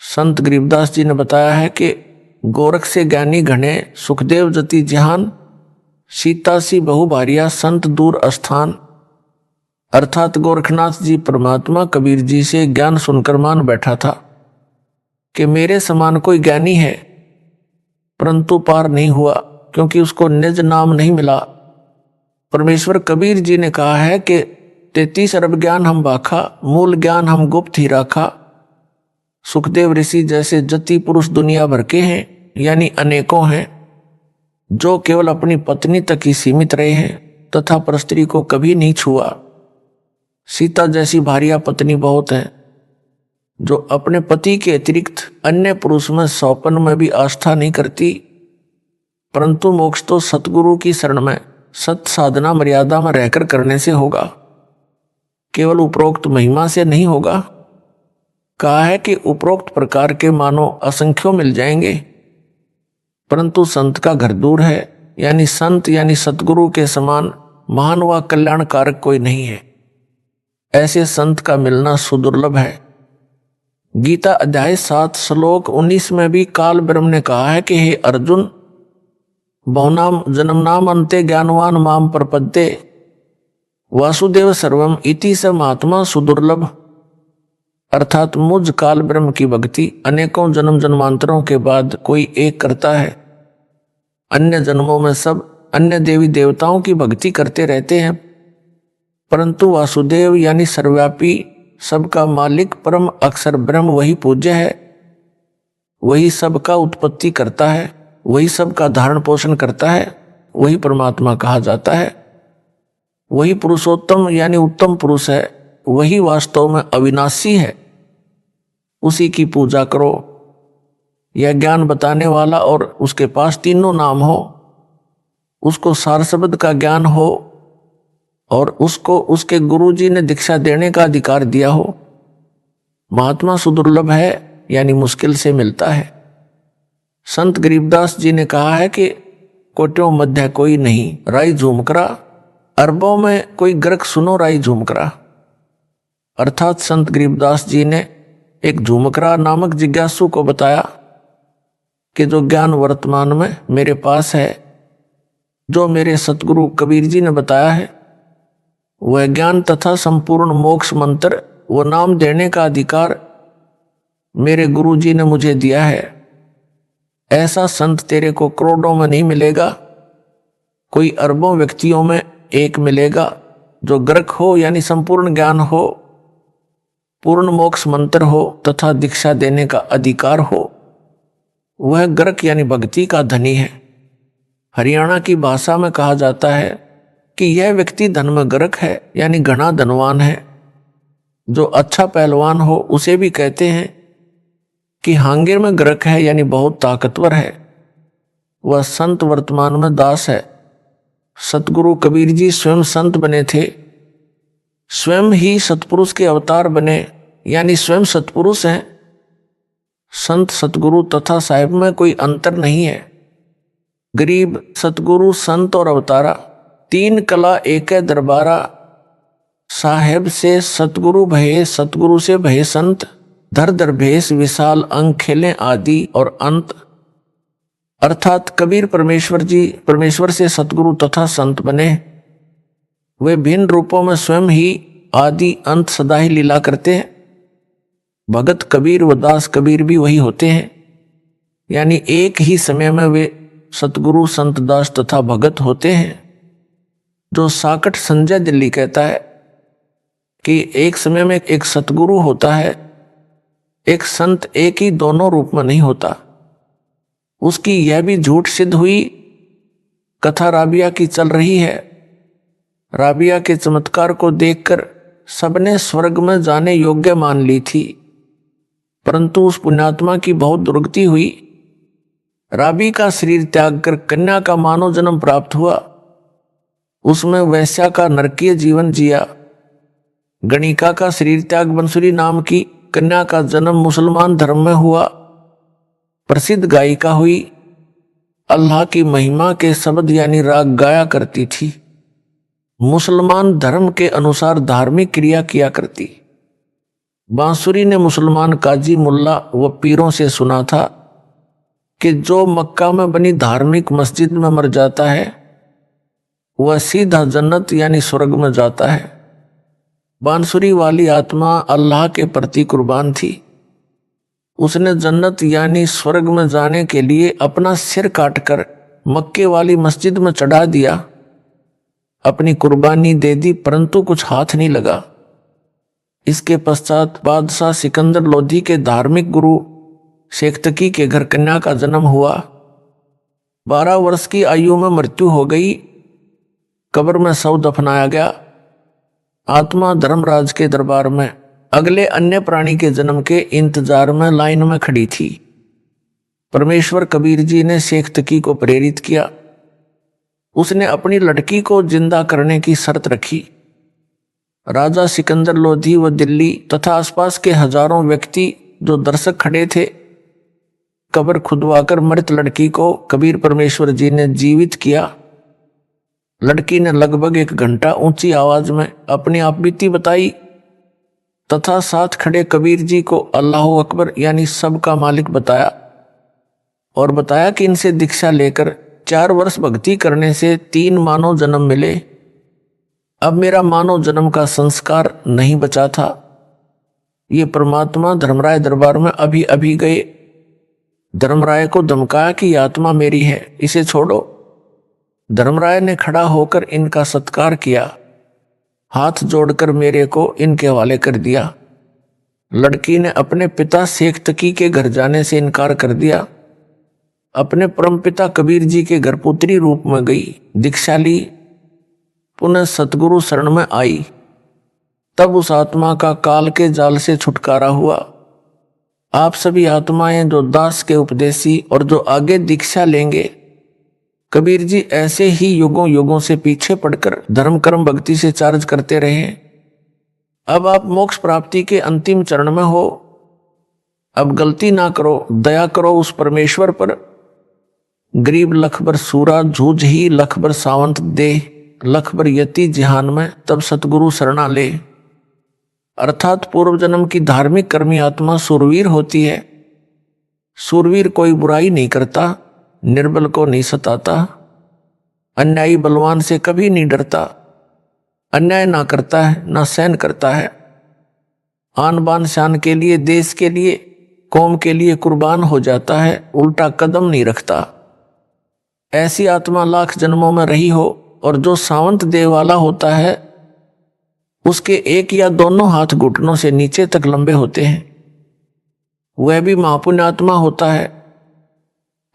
संत गरीबदास जी ने बताया है कि गोरख से ज्ञानी घने, सुखदेव जति जहान, सीता सी बहु भारिया, संत दूर स्थान। अर्थात गोरखनाथ जी परमात्मा कबीर जी से ज्ञान सुनकर मान बैठा था कि मेरे समान कोई ज्ञानी है, परंतु पार नहीं हुआ। क्योंकि उसको निज नाम नहीं मिला। परमेश्वर कबीर जी ने कहा है कि 33 अरब ज्ञान हम बाखा, मूल ज्ञान हम गुप्त ही राखा। सुखदेव ऋषि जैसे जति पुरुष दुनिया भर के हैं, यानी अनेकों हैं, जो केवल अपनी पत्नी तक ही सीमित रहे हैं तथा परस्त्री को कभी नहीं छुआ। सीता जैसी भार्या पत्नी बहुत हैं, जो अपने पति के अतिरिक्त अन्य पुरुष में सौपन में भी आस्था नहीं करती। परंतु मोक्ष तो सतगुरु की शरण में सत साधना मर्यादा में रहकर करने से होगा, केवल उपरोक्त महिमा से नहीं होगा। कहा है कि उपरोक्त प्रकार के मानो असंख्यों मिल जाएंगे, परंतु संत का घर दूर है, यानी संत यानी सतगुरु के समान महान व कल्याणकारक कोई नहीं है। ऐसे संत का मिलना सुदुर्लभ है। गीता अध्याय 7 श्लोक 19 में भी काल ब्रह्म ने कहा है कि हे अर्जुन, बहुनाम जन्मनाम अन्ते ज्ञानवान माम प्रपद्ये वासुदेव सर्वम इति स महात्मा सुदुर्लभ। अर्थात मुझ काल ब्रह्म की भक्ति अनेकों जन्म जन्मांतरों के बाद कोई एक करता है। अन्य जन्मों में सब अन्य देवी देवताओं की भक्ति करते रहते हैं, परंतु वासुदेव यानी सर्वव्यापी सबका मालिक परम अक्षर ब्रह्म वही पूज्य है, वही सबका उत्पत्ति करता है, वही सबका धारण पोषण करता है, वही परमात्मा कहा जाता है। वही पुरुषोत्तम यानी उत्तम पुरुष है, वही वास्तव में अविनाशी है। उसी की पूजा करो। यह ज्ञान बताने वाला और उसके पास तीनों नाम हो, उसको सार शब्द का ज्ञान हो और उसको उसके गुरुजी ने दीक्षा देने का अधिकार दिया हो। महात्मा सुदुर्लभ है, यानी मुश्किल से मिलता है। संत गरीबदास जी ने कहा है कि कोटियों मध्य कोई नहीं राई झूमकरा, अरबों में कोई ग्रक सुनो राई झूमकरा। अर्थात संत गरीबदास जी ने एक झूमकरा नामक जिज्ञासु को बताया कि जो ज्ञान वर्तमान में मेरे पास है, जो मेरे सतगुरु कबीर जी ने बताया है, वह ज्ञान तथा संपूर्ण मोक्ष मंत्र व नाम देने का अधिकार मेरे गुरु जी ने मुझे दिया है। ऐसा संत तेरे को करोड़ों में नहीं मिलेगा, कोई अरबों व्यक्तियों में एक मिलेगा जो ग्रक हो यानी संपूर्ण ज्ञान हो, पूर्ण मोक्ष मंत्र हो तथा दीक्षा देने का अधिकार हो। वह ग्रक यानी भक्ति का धनी है। हरियाणा की भाषा में कहा जाता है कि यह व्यक्ति धन में ग्रक है, यानी घना धनवान है। जो अच्छा पहलवान हो उसे भी कहते हैं कि हांगिर में ग्रक है, यानी बहुत ताकतवर है। वह संत वर्तमान में दास है। सतगुरु कबीर जी स्वयं संत बने थे, स्वयं ही सतपुरुष के अवतार बने, यानी स्वयं सतपुरुष हैं। संत सतगुरु तथा साहिब में कोई अंतर नहीं है। गरीब सतगुरु संत और अवतारा तीन कला एक दरबारा। साहेब से सतगुरु भये, सतगुरु से भये संत, धर धर भेष विशाल अंग खेलें आदि और अंत। अर्थात कबीर परमेश्वर से सतगुरु तथा संत बने। वे भिन्न रूपों में स्वयं ही आदि अंत सदा ही लीला करते हैं। भगत कबीर व दास कबीर भी वही होते हैं, यानी एक ही समय में वे सतगुरु संत दास तथा भगत होते हैं। जो साकट संजय दिल्ली कहता है कि एक समय में एक सतगुरु होता है, एक संत एक ही दोनों रूप में नहीं होता। उसकी यह भी झूठ सिद्ध हुई। कथा राबिया की चल रही है। राबिया के चमत्कार को देखकर सबने स्वर्ग में जाने योग्य मान ली थी, परंतु उस पुण्यात्मा की बहुत दुर्गति हुई। राबी का शरीर त्याग कर कन्या का मानव जन्म प्राप्त हुआ। उसमें वैश्या का नरकीय जीवन जिया। गणिका का शरीर त्याग बंसुरी नाम की कन्या का जन्म मुसलमान धर्म में हुआ। प्रसिद्ध गायिका हुई। अल्लाह की महिमा के शब्द यानी राग गाया करती थी। मुसलमान धर्म के अनुसार धार्मिक क्रिया किया करती। बांसुरी ने मुसलमान काजी मुल्ला व पीरों से सुना था कि जो मक्का में बनी धार्मिक मस्जिद में मर जाता है वह सीधा जन्नत यानी स्वर्ग में जाता है। बांसुरी वाली आत्मा अल्लाह के प्रति कुर्बान थी। उसने जन्नत यानी स्वर्ग में जाने के लिए अपना सिर काटकर मक्के वाली मस्जिद में चढ़ा दिया, अपनी कुर्बानी दे दी, परंतु कुछ हाथ नहीं लगा। इसके पश्चात बादशाह सिकंदर लोधी के धार्मिक गुरु शेख तकी के घर कन्या का जन्म हुआ। 12 वर्ष की आयु में मृत्यु हो गई। कब्र में शव दफनाया गया। आत्मा धर्मराज के दरबार में अगले अन्य प्राणी के जन्म के इंतजार में लाइन में खड़ी थी। परमेश्वर कबीर जी ने शेख तकी को प्रेरित किया। उसने अपनी लड़की को जिंदा करने की शर्त रखी। राजा सिकंदर लोधी व दिल्ली तथा आसपास के हजारों व्यक्ति जो दर्शक खड़े थे, कब्र खुदवाकर मृत लड़की को कबीर परमेश्वर जी ने जीवित किया। लड़की ने लगभग 1 घंटा ऊंची आवाज में अपनी आप बीती बताई तथा साथ खड़े कबीर जी को अल्लाह अकबर यानी सबका मालिक बताया और बताया कि इनसे दीक्षा लेकर 4 वर्ष भक्ति करने से 3 मानव जन्म मिले। अब मेरा मानव जन्म का संस्कार नहीं बचा था। ये परमात्मा धर्मराय दरबार में अभी अभी गए। धर्मराय को धमकाया कि आत्मा मेरी है, इसे छोड़ो। धर्मराय ने खड़ा होकर इनका सत्कार किया, हाथ जोड़कर मेरे को इनके हवाले कर दिया। लड़की ने अपने पिता शेख तकी के घर जाने से इनकार कर दिया। अपने परमपिता कबीर जी के घर पुत्री रूप में गई, दीक्षा ली, पुनः सतगुरु शरण में आई। तब उस आत्मा का काल के जाल से छुटकारा हुआ। आप सभी आत्माएं जो दास के उपदेशी और जो आगे दीक्षा लेंगे, कबीर जी ऐसे ही युगों युगों से पीछे पड़कर धर्म कर्म भक्ति से चार्ज करते रहे। अब आप मोक्ष प्राप्ति के अंतिम चरण में हो। अब गलती ना करो, दया करो उस परमेश्वर पर। गरीब लखबर सूरा जूझ ही लखबर सावंत दे, लखबर यति जिहान में तब सतगुरु शरणा ले। अर्थात पूर्व जन्म की धार्मिक कर्मी आत्मा सूरवीर होती है। सूरवीर कोई बुराई नहीं करता, निर्बल को नहीं सताता, अन्यायी बलवान से कभी नहीं डरता, अन्याय ना करता है ना सहन करता है। आन बान शान के लिए, देश के लिए, कौम के लिए कुर्बान हो जाता है, उल्टा कदम नहीं रखता। ऐसी आत्मा लाख जन्मों में रही हो और जो सावंत देह वाला होता है उसके एक या दोनों हाथ घुटनों से नीचे तक लंबे होते हैं, वह भी महापुण्य आत्मा होता है।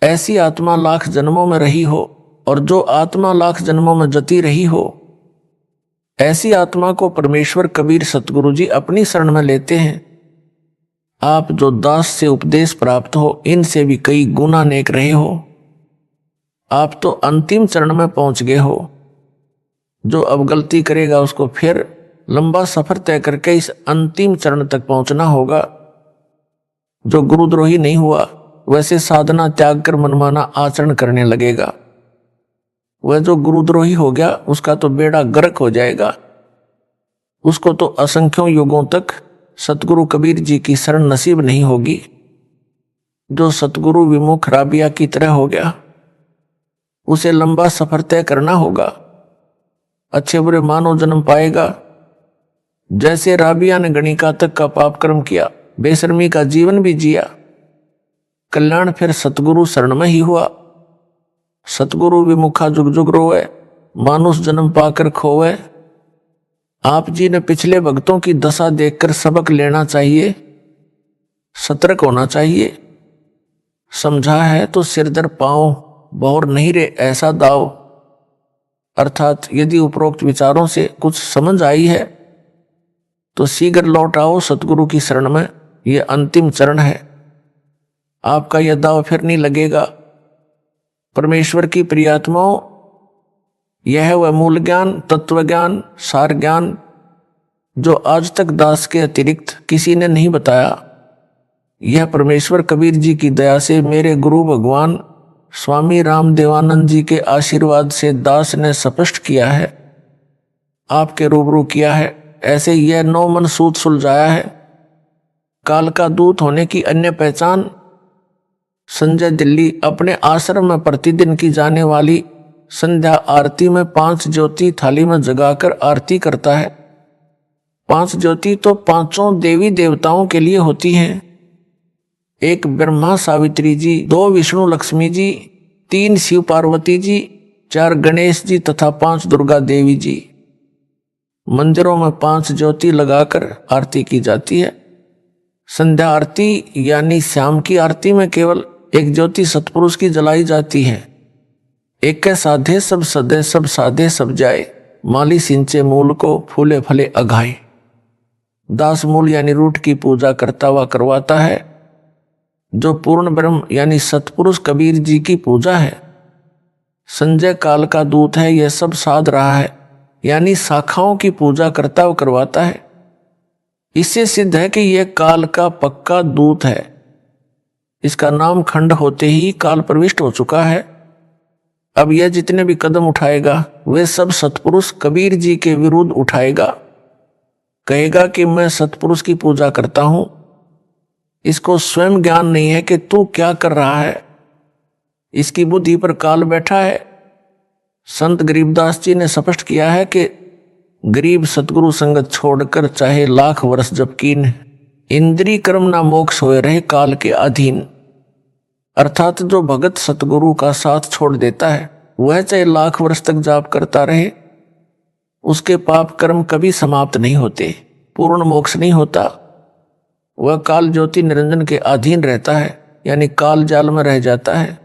ऐसी आत्मा लाख जन्मों में रही हो और जो आत्मा लाख जन्मों में जती रही हो, ऐसी आत्मा को परमेश्वर कबीर सतगुरु जी अपनी शरण में लेते हैं। आप जो दास से उपदेश प्राप्त हो, इनसे भी कई गुना नेक रहे हो। आप तो अंतिम चरण में पहुंच गए हो। जो अब गलती करेगा उसको फिर लंबा सफर तय करके इस अंतिम चरण तक पहुंचना होगा। जो गुरुद्रोही नहीं हुआ वैसे साधना त्याग कर मनमाना आचरण करने लगेगा। वह जो गुरुद्रोही हो गया उसका तो बेड़ा गर्क हो जाएगा। उसको तो असंख्यों युगों तक सतगुरु कबीर जी की शरण नसीब नहीं होगी। जो सतगुरु विमुख राबिया की तरह हो गया, उसे लंबा सफर तय करना होगा। अच्छे बुरे मानव जन्म पाएगा। जैसे राबिया ने गणिका तक का पाप कर्म किया, बेशर्मी का जीवन भी जिया, कल्याण फिर सतगुरु शरण में ही हुआ। सतगुरु विमुखा जुग जुग रोवे, मानुष जन्म पाकर खोवे। आप जी ने पिछले भक्तों की दशा देखकर सबक लेना चाहिए, सतर्क होना चाहिए। समझा है तो सिरदर पाओ, बौर नहीं रे ऐसा दाव। अर्थात यदि उपरोक्त विचारों से कुछ समझ आई है तो शीघ्र लौट आओ सतगुरु की शरण में। यह अंतिम चरण है। आपका यह दाव फिर नहीं लगेगा। परमेश्वर की प्रियात्माओं, यह वह मूल ज्ञान, तत्व ज्ञान, सार ज्ञान जो आज तक दास के अतिरिक्त किसी ने नहीं बताया, यह परमेश्वर कबीर जी की दया से मेरे गुरु भगवान स्वामी रामदेवानंद जी के आशीर्वाद से दास ने स्पष्ट किया है, आपके रूबरू किया है। ऐसे यह 9 मन सूत सुलझाया है। काल का दूत होने की अन्य पहचान, संजय दिल्ली अपने आश्रम में प्रतिदिन की जाने वाली संध्या आरती में 5 ज्योति थाली में जगाकर आरती करता है। 5 ज्योति तो 5 देवी देवताओं के लिए होती हैं। एक ब्रह्मा सावित्री जी, 2 विष्णु लक्ष्मी जी, 3 शिव पार्वती जी, 4 गणेश जी तथा 5 दुर्गा देवी जी। मंदिरों में 5 ज्योति लगाकर आरती की जाती है। संध्या आरती यानी शाम की आरती में केवल एक ज्योति सतपुरुष की जलाई जाती है। एक के साधे सब सदे, सब साधे सब जाए, माली सिंचे मूल को, फूले फले अघाए। दास मूल यानी रूट की पूजा करता हुआ करवाता है। जो पूर्ण ब्रह्म यानी सतपुरुष कबीर जी की पूजा है। संजय काल का दूत है, यह सब साध रहा है, यानी शाखाओं की पूजा करता हुआ करवाता है। इससे सिद्ध है कि यह काल का पक्का दूत है। इसका नाम खंड होते ही काल प्रविष्ट हो चुका है। अब यह जितने भी कदम उठाएगा वे सब सतपुरुष कबीर जी के विरुद्ध उठाएगा। कहेगा कि मैं सतपुरुष की पूजा करता हूं। इसको स्वयं ज्ञान नहीं है कि तू क्या कर रहा है। इसकी बुद्धि पर काल बैठा है। संत गरीबदास जी ने स्पष्ट किया है कि गरीब सतगुरु संगत छोड़कर चाहे लाख वर्ष जब कीन, इंद्री कर्म ना मोक्ष होए रहे काल के अधीन। अर्थात जो भगत सतगुरु का साथ छोड़ देता है वह चाहे लाख वर्ष तक जाप करता रहे, उसके पाप कर्म कभी समाप्त नहीं होते, पूर्ण मोक्ष नहीं होता। वह काल ज्योति निरंजन के अधीन रहता है, यानी काल जाल में रह जाता है।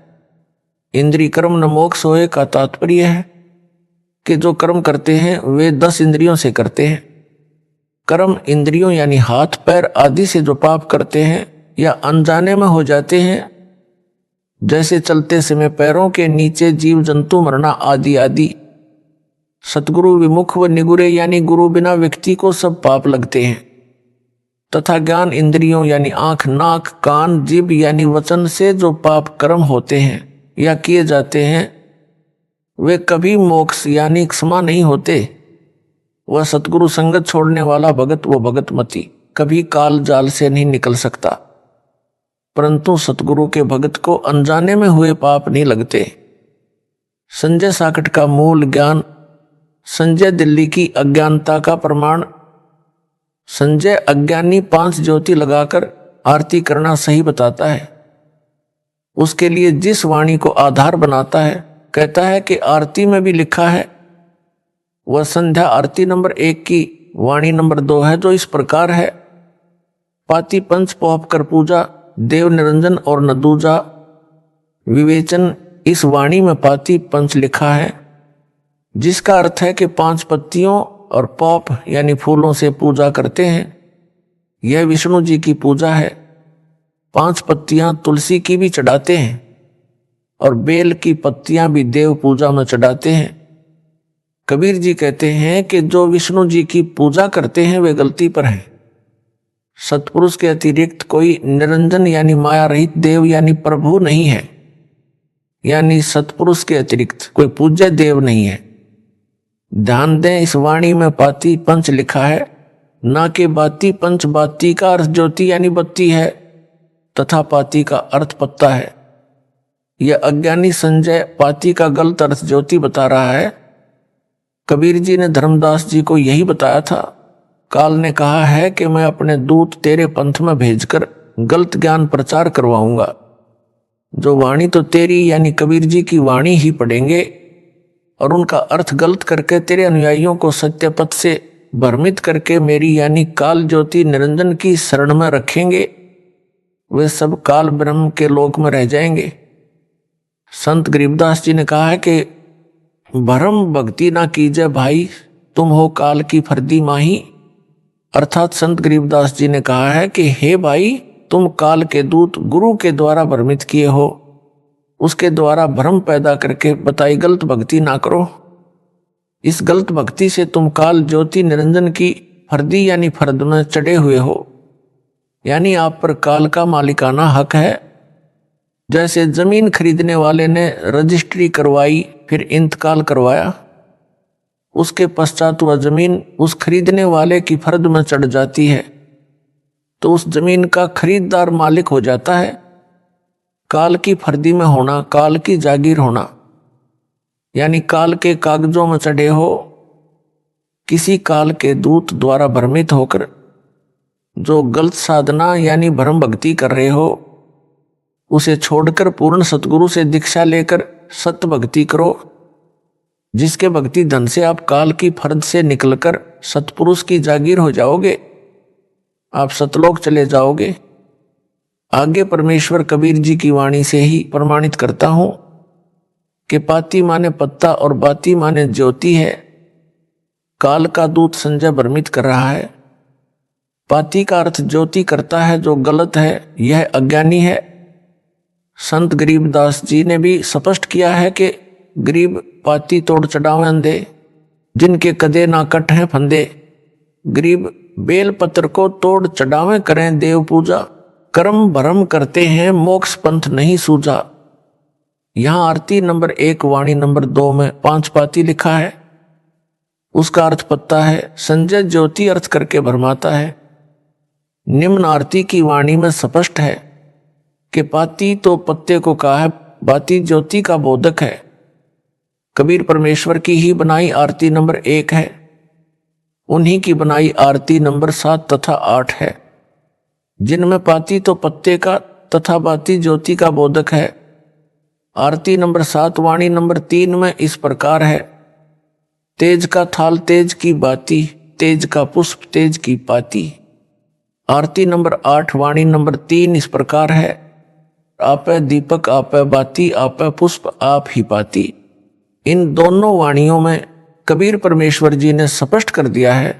इंद्रिय कर्म न मोक्ष होए का तात्पर्य है कि जो कर्म करते हैं वे 10 इंद्रियों से करते हैं। कर्म इंद्रियों यानी हाथ पैर आदि से जो पाप करते हैं या अनजाने में हो जाते हैं, जैसे चलते समय पैरों के नीचे जीव जंतु मरना आदि आदि। सतगुरु विमुख व निगुरे यानी गुरु बिना व्यक्ति को सब पाप लगते हैं। तथा ज्ञान इंद्रियों यानी आंख नाक कान जीभ यानी वचन से जो पाप कर्म होते हैं या किए जाते हैं वे कभी मोक्ष यानी क्षमा नहीं होते। वह सतगुरु संगत छोड़ने वाला भगत व भगतमती कभी काल जाल से नहीं निकल सकता। परंतु सतगुरु के भगत को अनजाने में हुए पाप नहीं लगते। संजय साकट का मूल ज्ञान संजय दिल्ली की अज्ञानता का प्रमाण। संजय अज्ञानी 5 ज्योति लगाकर आरती करना सही बताता है। उसके लिए जिस वाणी को आधार बनाता है, कहता है कि आरती में भी लिखा है। वह संध्या आरती नंबर 1 की वाणी नंबर 2 है, जो इस प्रकार है। पाती पंच पोप कर पूजा, देव निरंजन और न दूजा विवेचन। इस वाणी में पाती पंच लिखा है, जिसका अर्थ है कि 5 पत्तियों और पॉप यानी फूलों से पूजा करते हैं। यह विष्णु जी की पूजा है। 5 पत्तियां तुलसी की भी चढ़ाते हैं और बेल की पत्तियां भी देव पूजा में चढ़ाते हैं। कबीर जी कहते हैं कि जो विष्णु जी की पूजा करते हैं वे गलती पर हैं। सतपुरुष के अतिरिक्त कोई निरंजन यानी माया रहित देव यानी प्रभु नहीं है, यानी सतपुरुष के अतिरिक्त कोई पूज्य देव नहीं है। ध्यान दें, इस वाणी में पाती पंच लिखा है, ना कि बाती पंच। बाती का अर्थ ज्योति यानी बत्ती है तथा पाती का अर्थ पत्ता है। यह अज्ञानी संजय पाती का गलत अर्थ ज्योति बता रहा है। कबीर जी ने धर्मदास जी को यही बताया था। काल ने कहा है कि मैं अपने दूत तेरे पंथ में भेजकर गलत ज्ञान प्रचार करवाऊंगा। जो वाणी तो तेरी यानी कबीर जी की वाणी ही पढ़ेंगे और उनका अर्थ गलत करके तेरे अनुयायियों को सत्य पथ से भ्रमित करके मेरी यानी काल ज्योति निरंजन की शरण में रखेंगे, वे सब काल ब्रह्म के लोक में रह जाएंगे। संत गरीबदास जी ने कहा है कि भरम भक्ति ना कीजिए भाई, तुम हो काल की फर्दी माही। अर्थात संत गरीबदास जी ने कहा है कि हे भाई, तुम काल के दूत गुरु के द्वारा भ्रमित किए हो, उसके द्वारा भ्रम पैदा करके बताई गलत भक्ति ना करो। इस गलत भक्ति से तुम काल ज्योति निरंजन की फर्दी यानी फर्द में चढ़े हुए हो, यानी आप पर काल का मालिकाना हक है। जैसे जमीन खरीदने वाले ने रजिस्ट्री करवाई फिर इंतकाल करवाया, उसके पश्चात वह जमीन उस खरीदने वाले की फर्द में चढ़ जाती है तो उस जमीन का खरीददार मालिक हो जाता है। काल की फर्दी में होना, काल की जागीर होना, यानी काल के कागजों में चढ़े हो। किसी काल के दूत द्वारा भ्रमित होकर जो गलत साधना यानी भ्रम भक्ति कर रहे हो, उसे छोड़कर पूर्ण सतगुरु से दीक्षा लेकर सत्य भक्ति करो, जिसके भक्ति धन से आप काल की फर्द से निकलकर सतपुरुष की जागीर हो जाओगे, आप सतलोक चले जाओगे। आगे परमेश्वर कबीर जी की वाणी से ही प्रमाणित करता हूं कि पाती माने पत्ता और बाती माने ज्योति है। काल का दूत संजय भ्रमित कर रहा है। पाती का अर्थ ज्योति करता है, जो गलत है, यह अज्ञानी है। संत गरीबदास जी ने भी स्पष्ट किया है कि गरीब पाती तोड़ चढ़ावे अंधे, जिनके कदे ना कट हैं फंदे। गरीब बेल पत्र को तोड़ चढ़ावे करें देव पूजा, कर्म भरम करते हैं मोक्ष पंथ नहीं सूझा। यहां आरती नंबर 1 वाणी नंबर 2 में 5 पाती लिखा है, उसका अर्थ पत्ता है। संजय ज्योति अर्थ करके भरमाता है। निम्न आरती की वाणी में स्पष्ट है कि पाती तो पत्ते को कहा है, बाती ज्योति का बोधक है। कबीर परमेश्वर की ही बनाई आरती नंबर 1 है, उन्हीं की बनाई आरती नंबर 7 तथा 8 है, जिनमें पाती तो पत्ते का तथा बाती ज्योति का बोधक है। आरती नंबर 7 वाणी नंबर 3 में इस प्रकार है, तेज का थाल तेज की बाती, तेज का पुष्प तेज की पाती। आरती नंबर 8 वाणी नंबर 3 इस प्रकार है, आपे दीपक आपे बाती आपे पुष्प आप ही पाती। इन दोनों वाणियों में कबीर परमेश्वर जी ने स्पष्ट कर दिया है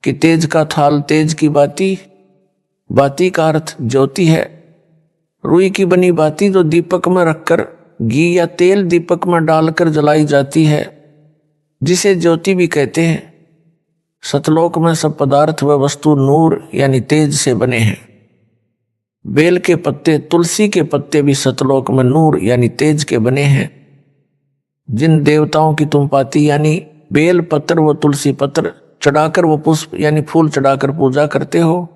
कि तेज का थाल तेज की बाती, बाती का अर्थ ज्योति है। रुई की बनी बाती जो दीपक में रखकर घी या तेल दीपक में डालकर जलाई जाती है, जिसे ज्योति भी कहते हैं। सतलोक में सब पदार्थ व वस्तु नूर यानी तेज से बने हैं। बेल के पत्ते, तुलसी के पत्ते भी सतलोक में नूर यानी तेज के बने हैं। जिन देवताओं की तुम पाती यानी बेल पत्र व तुलसी पत्र चढ़ाकर वो पुष्प यानी फूल चढ़ाकर पूजा करते हो,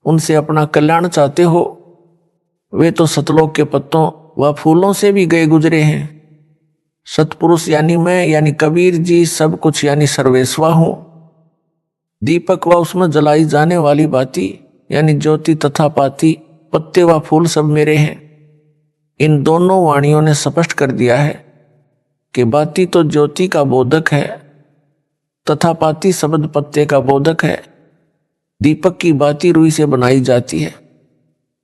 उनसे अपना कल्याण चाहते हो, वे तो सतलोक के पत्तों व फूलों से भी गए गुजरे हैं। सतपुरुष यानी मैं यानी कबीर जी सब कुछ यानी सर्वेस्वा हूं। दीपक व उसमें जलाई जाने वाली बाती यानी ज्योति तथा पाती, पत्ते व फूल सब मेरे हैं। इन दोनों वाणियों ने स्पष्ट कर दिया है कि बाती तो ज्योति का बोधक है तथा पाती शब्द पत्ते का बोधक है। दीपक की बाती रुई से बनाई जाती है,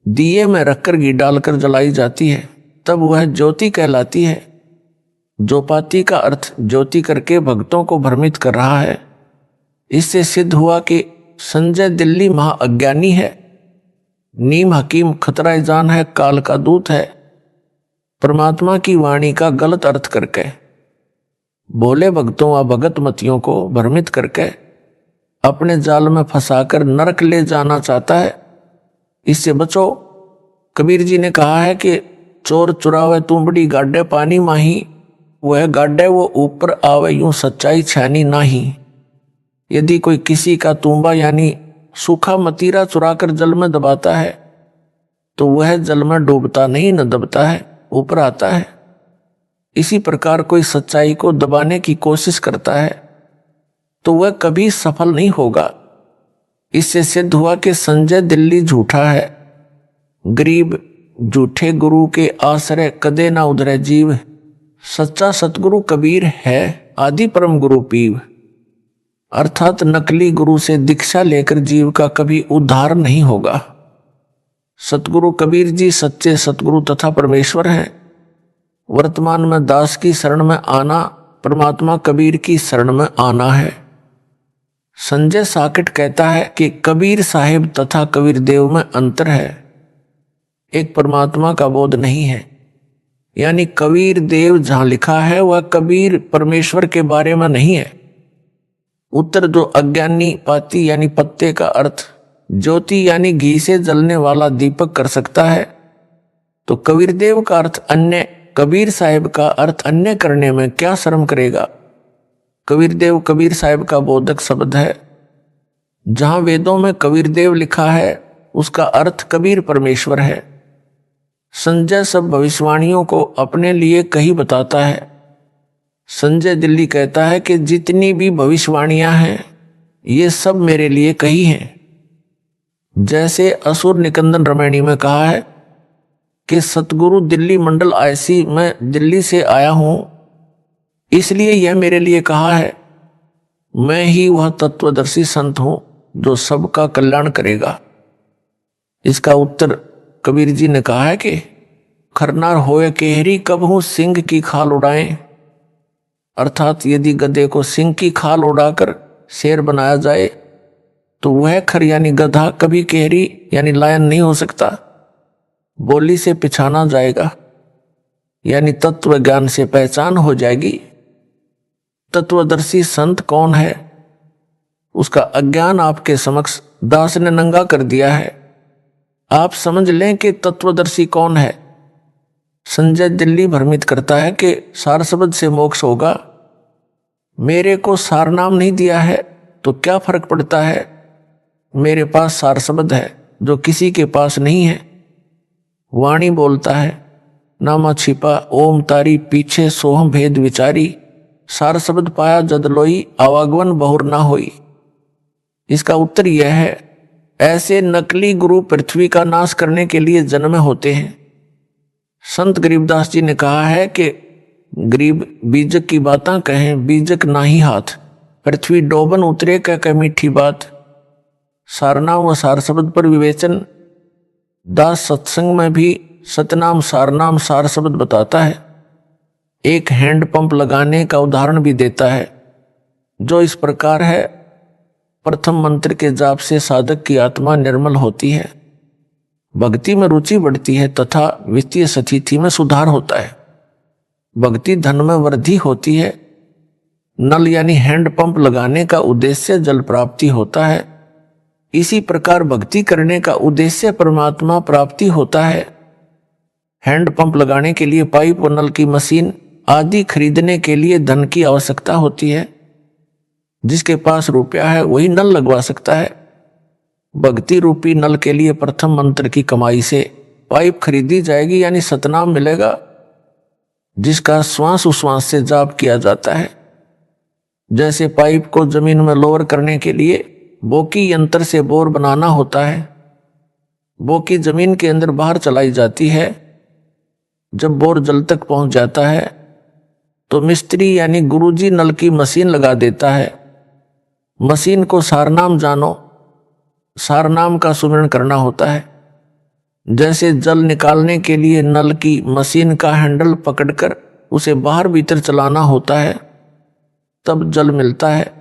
दिए में रखकर घी डालकर जलाई जाती है, तब वह ज्योति कहलाती है। जो पाती का अर्थ ज्योति करके भक्तों को भ्रमित कर रहा है, इससे सिद्ध हुआ कि संजय दिल्ली महाअज्ञानी है, नीम हकीम खतरा जान है, काल का दूत है। परमात्मा की वाणी का गलत अर्थ करके भोले भक्तों व भगत मतियों को भ्रमित करके अपने जाल में फंसाकर नरक ले जाना चाहता है। इससे बचो। कबीर जी ने कहा है कि चोर चुरावे तुंबड़ी गाड्डे पानी माही, वह गाड्डे वो ऊपर आवे यूं सच्चाई छानी नाही। यदि कोई किसी का तुम्बा यानी सूखा मतीरा चुराकर जल में दबाता है तो वह जल में डूबता नहीं, न दबता है, ऊपर आता है। इसी प्रकार कोई सच्चाई को दबाने की कोशिश करता है तो वह कभी सफल नहीं होगा। इससे सिद्ध हुआ कि संजय दिल्ली झूठा है। गरीब झूठे गुरु के आश्रय कदे ना उधरे जीव, सच्चा सतगुरु कबीर है आदि परम गुरु पीव। अर्थात नकली गुरु से दीक्षा लेकर जीव का कभी उद्धार नहीं होगा। सतगुरु कबीर जी सच्चे सतगुरु तथा परमेश्वर हैं। वर्तमान में दास की शरण में आना परमात्मा कबीर की शरण में आना है। संजय साकिट कहता है कि कबीर साहिब तथा कबीर देव में अंतर है, एक परमात्मा का बोध नहीं है। यानी कबीर देव जहां लिखा है वह कबीर परमेश्वर के बारे में नहीं है। उत्तर जो अज्ञानी पाती यानी पत्ते का अर्थ ज्योति यानी घी से जलने वाला दीपक कर सकता है, तो कबीर देव का अर्थ अन्य, कबीर साहिब का अर्थ अन्य करने में क्या शर्म करेगा। कबीर देव कबीर साहिब का बोधक शब्द है। जहां वेदों में कबीर देव लिखा है उसका अर्थ कबीर परमेश्वर है। संजय सब भविष्यवाणियों को अपने लिए कही बताता है। संजय दिल्ली कहता है कि जितनी भी भविष्यवाणियां हैं ये सब मेरे लिए कही हैं। जैसे असुर निकंदन रामायणी में कहा है कि सतगुरु दिल्ली मंडल आईसी मैं दिल्ली से आया हूं, इसलिए यह मेरे लिए कहा है। मैं ही वह तत्वदर्शी संत हूं जो सबका कल्याण करेगा। इसका उत्तर कबीर जी ने कहा है कि खरनार होए केहरी कब हूं सिंह की खाल उड़ाएं। अर्थात यदि गधे को सिंह की खाल उड़ाकर शेर बनाया जाए तो वह खर यानी गधा कभी केहरी यानी लायन नहीं हो सकता, बोली से पिछाना जाएगा, यानी तत्व ज्ञान से पहचान हो जाएगी। तत्वदर्शी संत कौन है, उसका अज्ञान आपके समक्ष दास ने नंगा कर दिया है। आप समझ लें कि तत्वदर्शी कौन है। संजय दिल्ली भ्रमित करता है कि सार शब्द से मोक्ष होगा। मेरे को सार नाम नहीं दिया है तो क्या फर्क पड़ता है, मेरे पास सार शब्द है जो किसी के पास नहीं है। वाणी बोलता है, नामा छिपा ओम तारी पीछे सोहम भेद विचारी, सार शब्द पाया जद लोई आवागवन बहुर ना होई। इसका उत्तर यह है, ऐसे नकली गुरु पृथ्वी का नाश करने के लिए जन्मे होते हैं। संत गरीबदास जी ने कहा है कि गरीब बीजक की बातां कहें बीजक नाही हाथ, पृथ्वी डोबन उतरे कह मीठी बात। सारनाम व सार शब्द पर विवेचन दास सत्संग में भी सतनाम सारनाम सार शब्द बताता है। एक हैंडपंप लगाने का उदाहरण भी देता है जो इस प्रकार है। प्रथम मंत्र के जाप से साधक की आत्मा निर्मल होती है, भक्ति में रुचि बढ़ती है तथा वित्तीय स्थिति में सुधार होता है। भक्ति धन में वृद्धि होती है। नल यानी हैंडपंप लगाने का उद्देश्य जल प्राप्ति होता है। इसी प्रकार भक्ति करने का उद्देश्य परमात्मा प्राप्ति होता है। हैंडपंप लगाने के लिए पाइप और नल की मशीन आदि खरीदने के लिए धन की आवश्यकता होती है। जिसके पास रुपया है वही नल लगवा सकता है। भक्ति रूपी नल के लिए प्रथम मंत्र की कमाई से पाइप खरीदी जाएगी, यानी सतनाम मिलेगा, जिसका श्वास उश्वास से जाप किया जाता है। जैसे पाइप को जमीन में लोअर करने के लिए बोकी यंत्र से बोर बनाना होता है। बोकी जमीन के अंदर बाहर चलाई जाती है। जब बोर जल तक पहुंच जाता है तो मिस्त्री यानी गुरुजी नल की मशीन लगा देता है। मशीन को सारनाम जानो, सारनाम का सुमिरन करना होता है। जैसे जल निकालने के लिए नल की मशीन का हैंडल पकड़कर उसे बाहर भीतर चलाना होता है, तब जल मिलता है।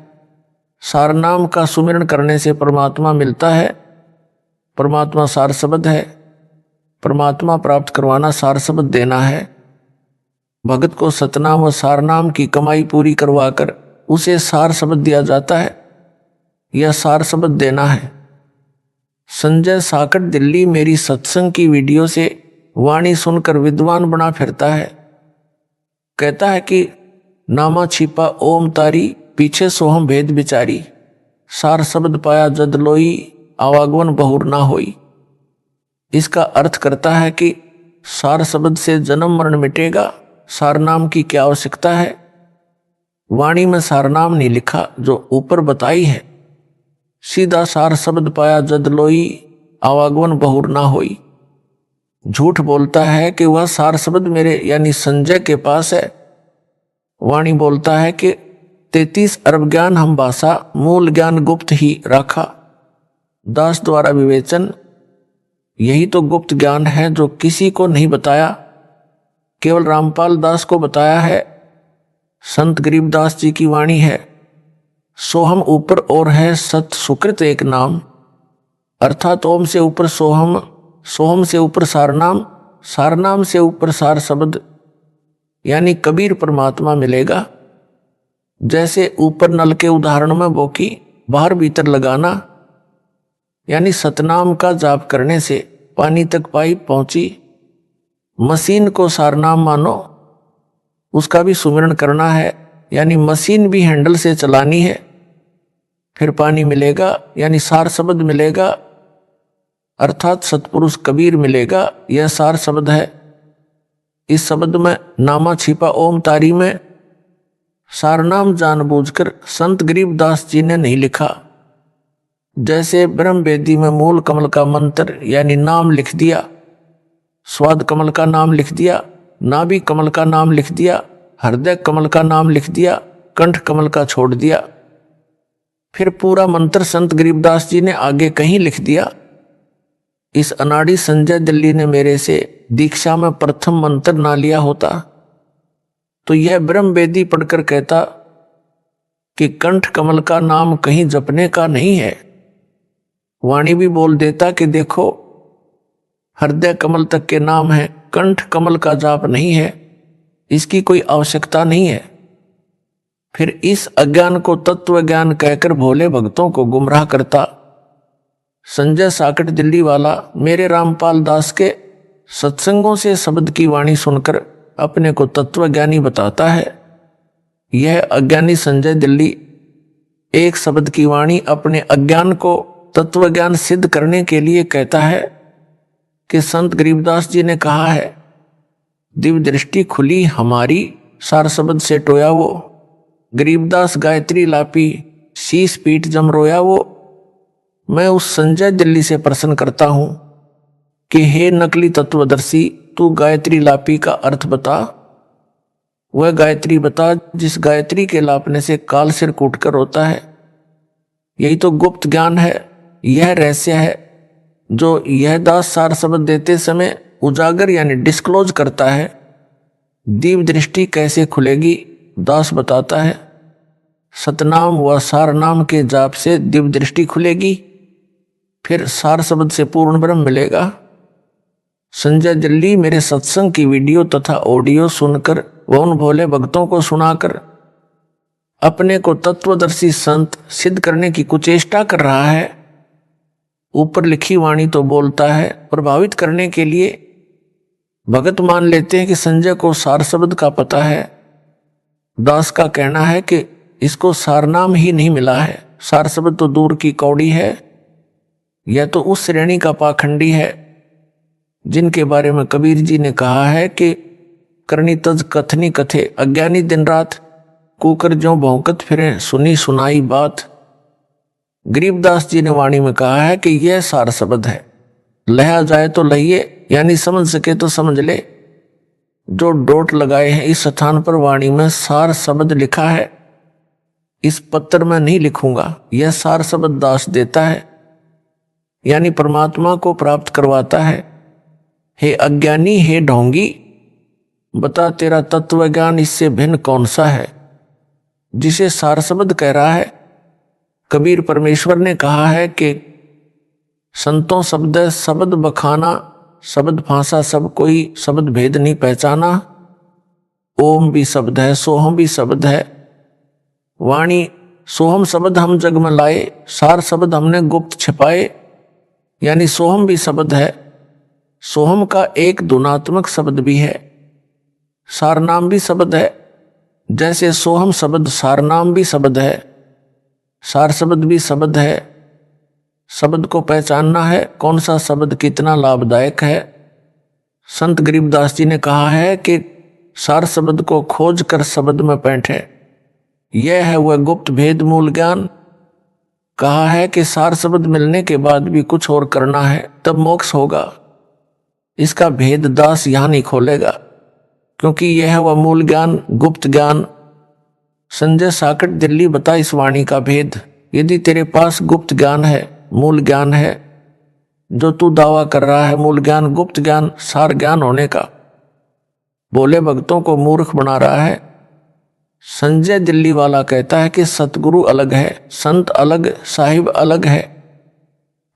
सारनाम का सुमिरन करने से परमात्मा मिलता है। परमात्मा सार शब्द है। परमात्मा प्राप्त करवाना सार शब्द देना है। भगत को सतनाम व सारनाम की कमाई पूरी करवाकर उसे सार शब्द दिया जाता है। यह सार शब्द देना है। संजय साकट दिल्ली मेरी सत्संग की वीडियो से वाणी सुनकर विद्वान बना फिरता है। कहता है कि नामा छिपा ओम तारी पीछे सोहम भेद विचारी, सार शब्द पाया जद लोई आवागवन बहुर ना होई। इसका अर्थ करता है कि सार शब्द से जन्म मरण मिटेगा, सारनाम की क्या आवश्यकता है। वाणी में सारनाम नहीं लिखा जो ऊपर बताई है। सीधा सार शब्द पाया जद लोई आवागवन बहुर ना होई। झूठ बोलता है कि वह सार शब्द मेरे यानी संजय के पास है। वाणी बोलता है कि 33 अरब ज्ञान हम भाषा, मूल ज्ञान गुप्त ही रखा। दास द्वारा विवेचन, यही तो गुप्त ज्ञान है जो किसी को नहीं बताया, केवल रामपाल दास को बताया है। संत गरीबदास जी की वाणी है, सोहम ऊपर और है सत सुकृत एक नाम। अर्थात ओम से ऊपर सोहम, सोहम से ऊपर सारनाम, सारनाम से ऊपर सार शब्द, यानी कबीर परमात्मा मिलेगा। जैसे ऊपर नल के उदाहरण में बोकी बाहर भीतर लगाना, यानी सतनाम का जाप करने से पानी तक पाइप पहुंची। मशीन को सारनाम मानो, उसका भी सुमिरन करना है, यानी मशीन भी हैंडल से चलानी है, फिर पानी मिलेगा, यानी सार शब्द मिलेगा, अर्थात सतपुरुष कबीर मिलेगा। यह सार शब्द है। इस शब्द में नामा छिपा ओम तारी में सारनाम जानबूझकर संत गरीबदास जी ने नहीं लिखा। जैसे ब्रह्म वेदी में मूल कमल का मंत्र यानी नाम लिख दिया, स्वाद कमल का नाम लिख दिया, नाभि कमल का नाम लिख दिया, हृदय कमल का नाम लिख दिया, कंठ कमल का छोड़ दिया। फिर पूरा मंत्र संत गरीबदास जी ने आगे कहीं लिख दिया। इस अनाड़ी संजय दिल्ली ने मेरे से दीक्षा में प्रथम मंत्र ना लिया होता तो यह ब्रह्म वेदी पढ़कर कहता कि कंठ कमल का नाम कहीं जपने का नहीं है। वाणी भी बोल देता कि देखो हृदय कमल तक के नाम है, कंठ कमल का जाप नहीं है, इसकी कोई आवश्यकता नहीं है। फिर इस अज्ञान को तत्व ज्ञान कहकर भोले भक्तों को गुमराह करता संजय साकट दिल्ली वाला मेरे रामपाल दास के सत्संगों से शब्द की वाणी सुनकर अपने को तत्वज्ञानी बताता है। यह अज्ञानी संजय दिल्ली एक शब्द की वाणी अपने अज्ञान को तत्वज्ञान सिद्ध करने के लिए कहता है कि संत गरीबदास जी ने कहा है, दिव्य दृष्टि खुली हमारी, सार शब्द से टोया वो, गरीबदास गायत्री लापी, शीश पीठ जम रोया वो। मैं उस संजय दिल्ली से प्रश्न करता हूं कि हे नकली तत्वदर्शी, तू गायत्री लापी का अर्थ बता। वह गायत्री बता जिस गायत्री के लापने से काल सिर कूटकर होता है। यही तो गुप्त ज्ञान है, यह रहस्य है जो यह दास सार शब्द देते समय उजागर यानी डिस्क्लोज करता है। दिव्य दृष्टि कैसे खुलेगी दास बताता है, सतनाम व सार नाम के जाप से दिव्य दृष्टि खुलेगी, फिर सार शब्द से पूर्ण ब्रह्म मिलेगा। संजय दिल्ली मेरे सत्संग की वीडियो तथा ऑडियो सुनकर व उन भोले भक्तों को सुनाकर अपने को तत्वदर्शी संत सिद्ध करने की कुचेष्टा कर रहा है। ऊपर लिखी वाणी तो बोलता है, प्रभावित करने के लिए भगत मान लेते हैं कि संजय को सार शब्द का पता है। दास का कहना है कि इसको सार नाम ही नहीं मिला है, सार शब्द तो दूर की कौड़ी है। यह तो उस श्रेणी का पाखंडी है जिनके बारे में कबीर जी ने कहा है कि करनी तज कथनी कथे, अज्ञानी दिन रात कुकर ज्यों भौंकत फिरे, सुनी सुनाई बात। गरीबदास जी ने वाणी में कहा है कि यह सार शब्द है, लहा जाए तो लहिए, यानी समझ सके तो समझ ले। जो डोट लगाए हैं इस स्थान पर वाणी में सार शब्द लिखा है, इस पत्र में नहीं लिखूंगा। यह सार शब्द दास देता है, यानी परमात्मा को प्राप्त करवाता है। हे अज्ञानी, हे ढोंगी, बता तेरा तत्व ज्ञान इससे भिन्न कौन सा है जिसे सार शब्द कह रहा है। कबीर परमेश्वर ने कहा है कि संतों शब्द शब्द बखाना, शब्द फांसा सब कोई, शब्द भेद नहीं पहचाना। ओम भी शब्द है, सोहम भी शब्द है। वाणी सोहम शब्द हम जग में लाए, सार शब्द हमने गुप्त छिपाए, यानी सोहम भी शब्द है। सोहम का एक धुनात्मक शब्द भी है, सार नाम भी शब्द है। जैसे सोहम शब्द सार नाम भी शब्द है, सार शब्द भी शब्द है। शब्द को पहचानना है, कौन सा शब्द कितना लाभदायक है। संत गरीबदास जी ने कहा है कि सार शब्द को खोज कर शब्द में बैठे, यह है वह गुप्त भेद मूल ज्ञान। कहा है कि सार शब्द मिलने के बाद भी कुछ और करना है, तब मोक्ष होगा। इसका भेद दास यहां नहीं खोलेगा, क्योंकि यह है वह मूल ज्ञान, गुप्त ज्ञान। संजय साकट दिल्ली बता इस वाणी का भेद। यदि तेरे पास गुप्त ज्ञान है, मूल ज्ञान है, जो तू दावा कर रहा है मूल ज्ञान, गुप्त ज्ञान, सार ज्ञान होने का, भोले भक्तों को मूर्ख बना रहा है। संजय दिल्ली वाला कहता है कि सतगुरु अलग है, संत अलग, साहिब अलग है।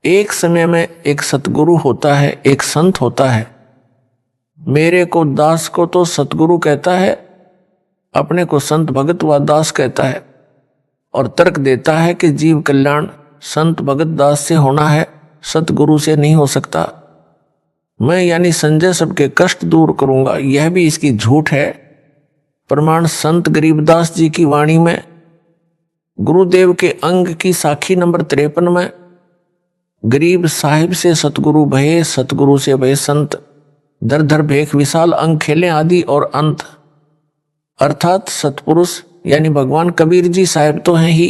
एक समय में एक सतगुरु होता है, एक संत होता है। मेरे को दास को तो सतगुरु कहता है, अपने को संत भगत व दास कहता है, और तर्क देता है कि जीव कल्याण संत भगत दास से होना है, सतगुरु से नहीं हो सकता। मैं यानी संजय सबके कष्ट दूर करूंगा, यह भी इसकी झूठ है। प्रमाण संत गरीबदास जी की वाणी में गुरुदेव के अंग की साखी नंबर 53 में, गरीब साहिब से सतगुरु भये, सतगुरु से भये संत, दर दर भेख विशाल अंग खेले आदि और अंत। अर्थात सतपुरुष यानी भगवान कबीर जी साहिब तो हैं ही,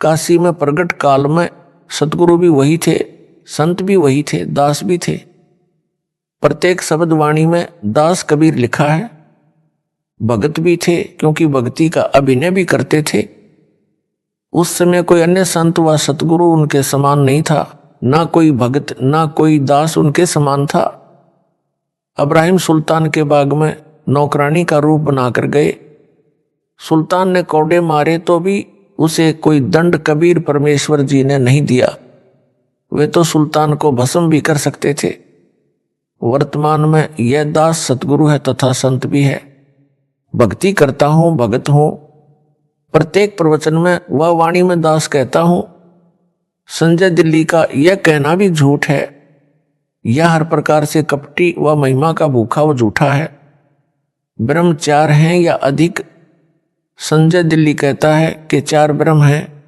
काशी में प्रगट काल में सतगुरु भी वही थे, संत भी वही थे, दास भी थे। प्रत्येक शब्द वाणी में दास कबीर लिखा है। भगत भी थे क्योंकि भक्ति का अभिनय भी करते थे। उस समय कोई अन्य संत व सतगुरु उनके समान नहीं था, ना कोई भगत ना कोई दास उनके समान था। इब्राहिम सुल्तान के बाग में नौकरानी का रूप बनाकर गए। सुल्तान ने कौड़े मारे तो भी उसे कोई दंड कबीर परमेश्वर जी ने नहीं दिया। वे तो सुल्तान को भस्म भी कर सकते थे। वर्तमान में यह दास सतगुरु है तथा संत भी है। भक्ति करता हूँ, भगत हूँ। प्रत्येक प्रवचन में वह वाणी में दास कहता हूँ। संजय दिल्ली का यह कहना भी झूठ है। यह हर प्रकार से कपटी व महिमा का भूखा व झूठा है। ब्रह्म 4 हैं या अधिक। संजय दिल्ली कहता है कि 4 ब्रह्म हैं,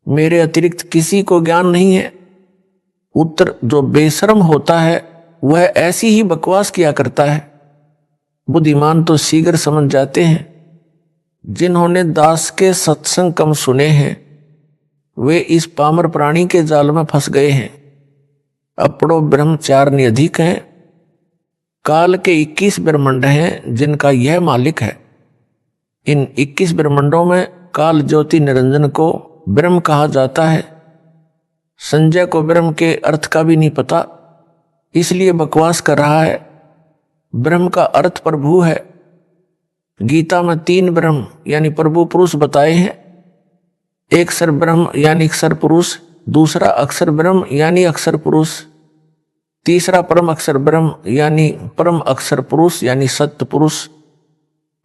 मेरे अतिरिक्त किसी को ज्ञान नहीं है। उत्तर, जो बेशर्म होता है वह ऐसी ही बकवास किया करता है। बुद्धिमान तो शीघ्र समझ जाते हैं। जिन्होंने दास के सत्संग कम सुने हैं वे इस पामर प्राणी के जाल में फंस गए हैं। अपड़ो ब्रह्म 4 नहीं अधिक हैं। काल के 21 ब्रह्मांड हैं जिनका यह मालिक है। इन 21 ब्रह्मांडों में काल ज्योति निरंजन को ब्रह्म कहा जाता है। संजय को ब्रह्म के अर्थ का भी नहीं पता, इसलिए बकवास कर रहा है। ब्रह्म का अर्थ प्रभु है। गीता में 3 ब्रह्म यानी प्रभु पुरुष बताए हैं। एक सर ब्रह्म यानी अक्षर पुरुष, दूसरा अक्षर ब्रह्म यानी अक्षर पुरुष, तीसरा परम अक्षर ब्रह्म यानी परम अक्षर पुरुष यानी सत्य पुरुष।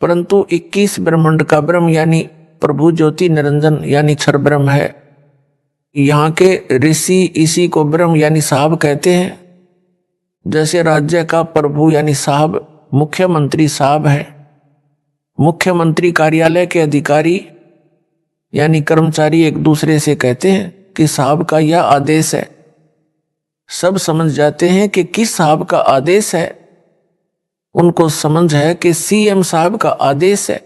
परंतु 21 ब्रह्मांड का ब्रह्म यानी प्रभु ज्योति निरंजन यानी क्षर ब्रह्म है। यहाँ के ऋषि इसी को ब्रह्म यानी साहब कहते हैं। जैसे राज्य का प्रभु यानी साहब मुख्यमंत्री साहब है। मुख्यमंत्री कार्यालय के अधिकारी यानी कर्मचारी एक दूसरे से कहते हैं कि साहब का यह आदेश है। सब समझ जाते हैं कि किस साहब का आदेश है। उनको समझ है कि सीएम साहब का आदेश है।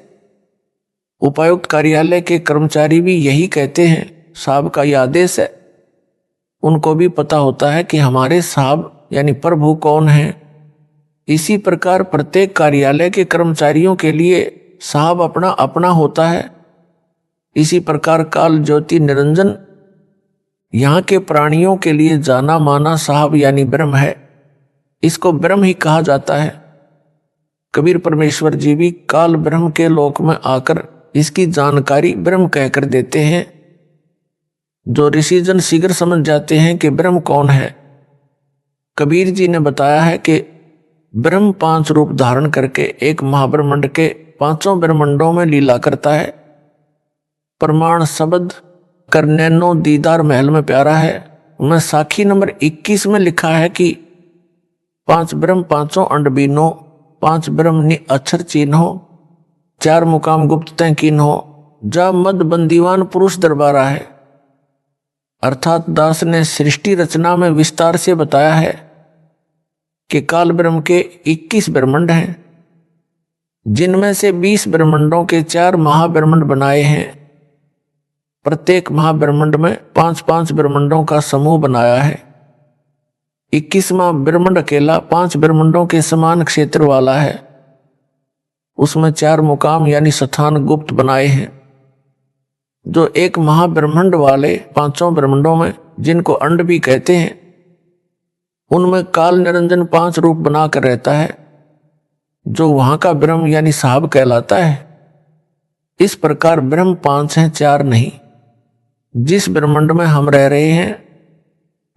उपायुक्त कार्यालय के कर्मचारी भी यही कहते हैं, साहब का यह आदेश है। उनको भी पता होता है कि हमारे साहब यानी प्रभु कौन है। इसी प्रकार प्रत्येक कार्यालय के कर्मचारियों के लिए साहब अपना अपना होता है। इसी प्रकार काल ज्योति निरंजन यहाँ के प्राणियों के लिए जाना माना साहब यानी ब्रह्म है। इसको ब्रह्म ही कहा जाता है। कबीर परमेश्वर जी भी काल ब्रह्म के लोक में आकर इसकी जानकारी ब्रह्म कहकर देते हैं। जो ऋषिजन शीघ्र समझ जाते हैं कि ब्रह्म कौन है। कबीर जी ने बताया है कि ब्रह्म 5 रूप धारण करके एक महाब्रह्मांड के 5 ब्रह्मांडों में लीला करता है। प्रमाण शब्द करनैनो दीदार महल में प्यारा है मैं साखी नंबर 21 में लिखा है कि 5 ब्रह्म 5 अंड बीनो, 5 ब्रह्म नि अक्षर चिन्हो, 4 मुकाम गुप्त तय कीन्हो, जा मद बंदीवान पुरुष दरबारा है। अर्थात दास ने सृष्टि रचना में विस्तार से बताया है कि काल ब्रह्म के 21 ब्रह्मांड हैं, जिनमें से 20 ब्रह्मांडों के 4 महाब्रह्मांड बनाए हैं। प्रत्येक महाब्रह्मांड में 5-5 ब्रह्मांडों का समूह बनाया है। 21वां ब्रह्मांड अकेला 5 ब्रह्मांडों के समान क्षेत्र वाला है। उसमें 4 मुकाम यानी स्थान गुप्त बनाए हैं। जो एक महाब्रह्मांड वाले 5 ब्रह्मांडों में, जिनको अंड भी कहते हैं, उनमें काल निरंजन 5 रूप बनाकर रहता है, जो वहां का ब्रह्म यानी साहब कहलाता है। इस प्रकार ब्रह्म 5 हैं, 4 नहीं। जिस ब्रह्मांड में हम रह रहे हैं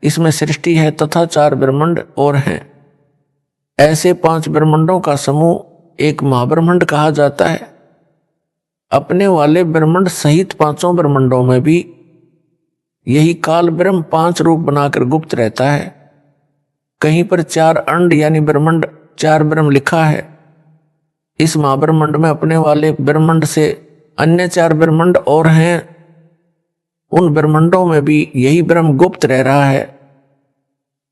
इसमें सृष्टि है तथा 4 ब्रह्मांड और हैं। ऐसे 5 ब्रह्मांडों का समूह एक महाब्रह्मांड कहा जाता है। अपने वाले ब्रह्मांड सहित 5 ब्रह्मांडों में भी यही काल ब्रह्म 5 रूप बनाकर गुप्त रहता है। कहीं पर 4 अंड यानी ब्रह्मांड 4 ब्रह्म लिखा है। इस महाब्रह्मांड में अपने वाले ब्रह्मांड से अन्य 4 ब्रह्मांड और हैं। उन ब्रह्मांडों में भी यही ब्रह्म गुप्त रह रहा है।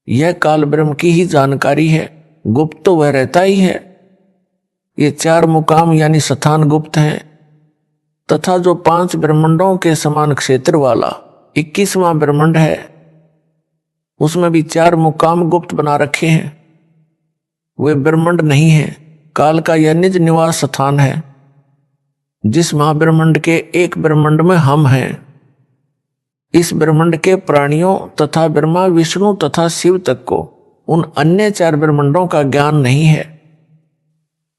यह काल ब्रह्म की ही जानकारी है। गुप्त तो वह रहता ही है। ये 4 मुकाम यानी स्थान गुप्त हैं तथा जो 5 ब्रह्मांडों के समान क्षेत्र वाला 21वां ब्रह्मांड है, उसमें भी 4 मुकाम गुप्त बना रखे हैं। वे ब्रह्मांड नहीं है, काल का यह निज निवास स्थान है। जिस महाब्रह्मांड के एक ब्रह्मांड में हम हैं, इस ब्रह्मांड के प्राणियों तथा ब्रह्मा विष्णु तथा शिव तक को उन अन्य 4 ब्रह्मांडों का ज्ञान नहीं है।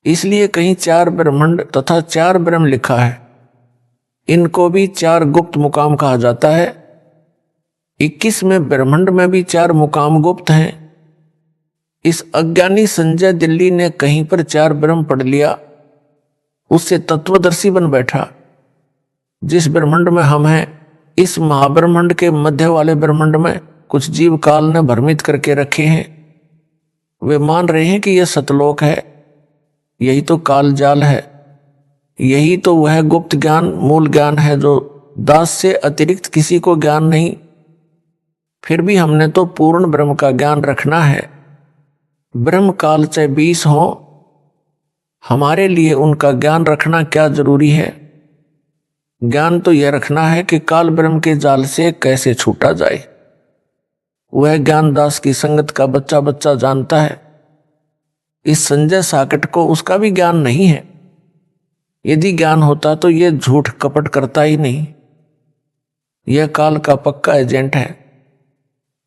इसलिए कहीं 4 ब्रह्मांड तथा 4 ब्रह्म लिखा है। इनको भी 4 गुप्त मुकाम कहा जाता है। 21वें ब्रह्मांड में भी 4 मुकाम गुप्त हैं। इस अज्ञानी संजय दिल्ली ने कहीं पर 4 ब्रह्म पढ़ लिया, उससे तत्वदर्शी बन बैठा। जिस ब्रह्मांड में हम हैं, इस महाब्रह्मांड के मध्य वाले ब्रह्मांड में कुछ जीव काल ने भ्रमित करके रखे हैं। वे मान रहे हैं कि यह सतलोक है, यही तो काल जाल है, यही तो वह गुप्त ज्ञान मूल ज्ञान है जो दास से अतिरिक्त किसी को ज्ञान नहीं। फिर भी हमने तो पूर्ण ब्रह्म का ज्ञान रखना है। ब्रह्म काल चाहे 20 हो, हमारे लिए उनका ज्ञान रखना क्या जरूरी है? ज्ञान तो यह रखना है कि काल ब्रह्म के जाल से कैसे छूटा जाए। वह ज्ञान दास की संगत का बच्चा बच्चा जानता है। इस संजय साकट को उसका भी ज्ञान नहीं है। यदि ज्ञान होता तो यह झूठ कपट करता ही नहीं। यह काल का पक्का एजेंट है।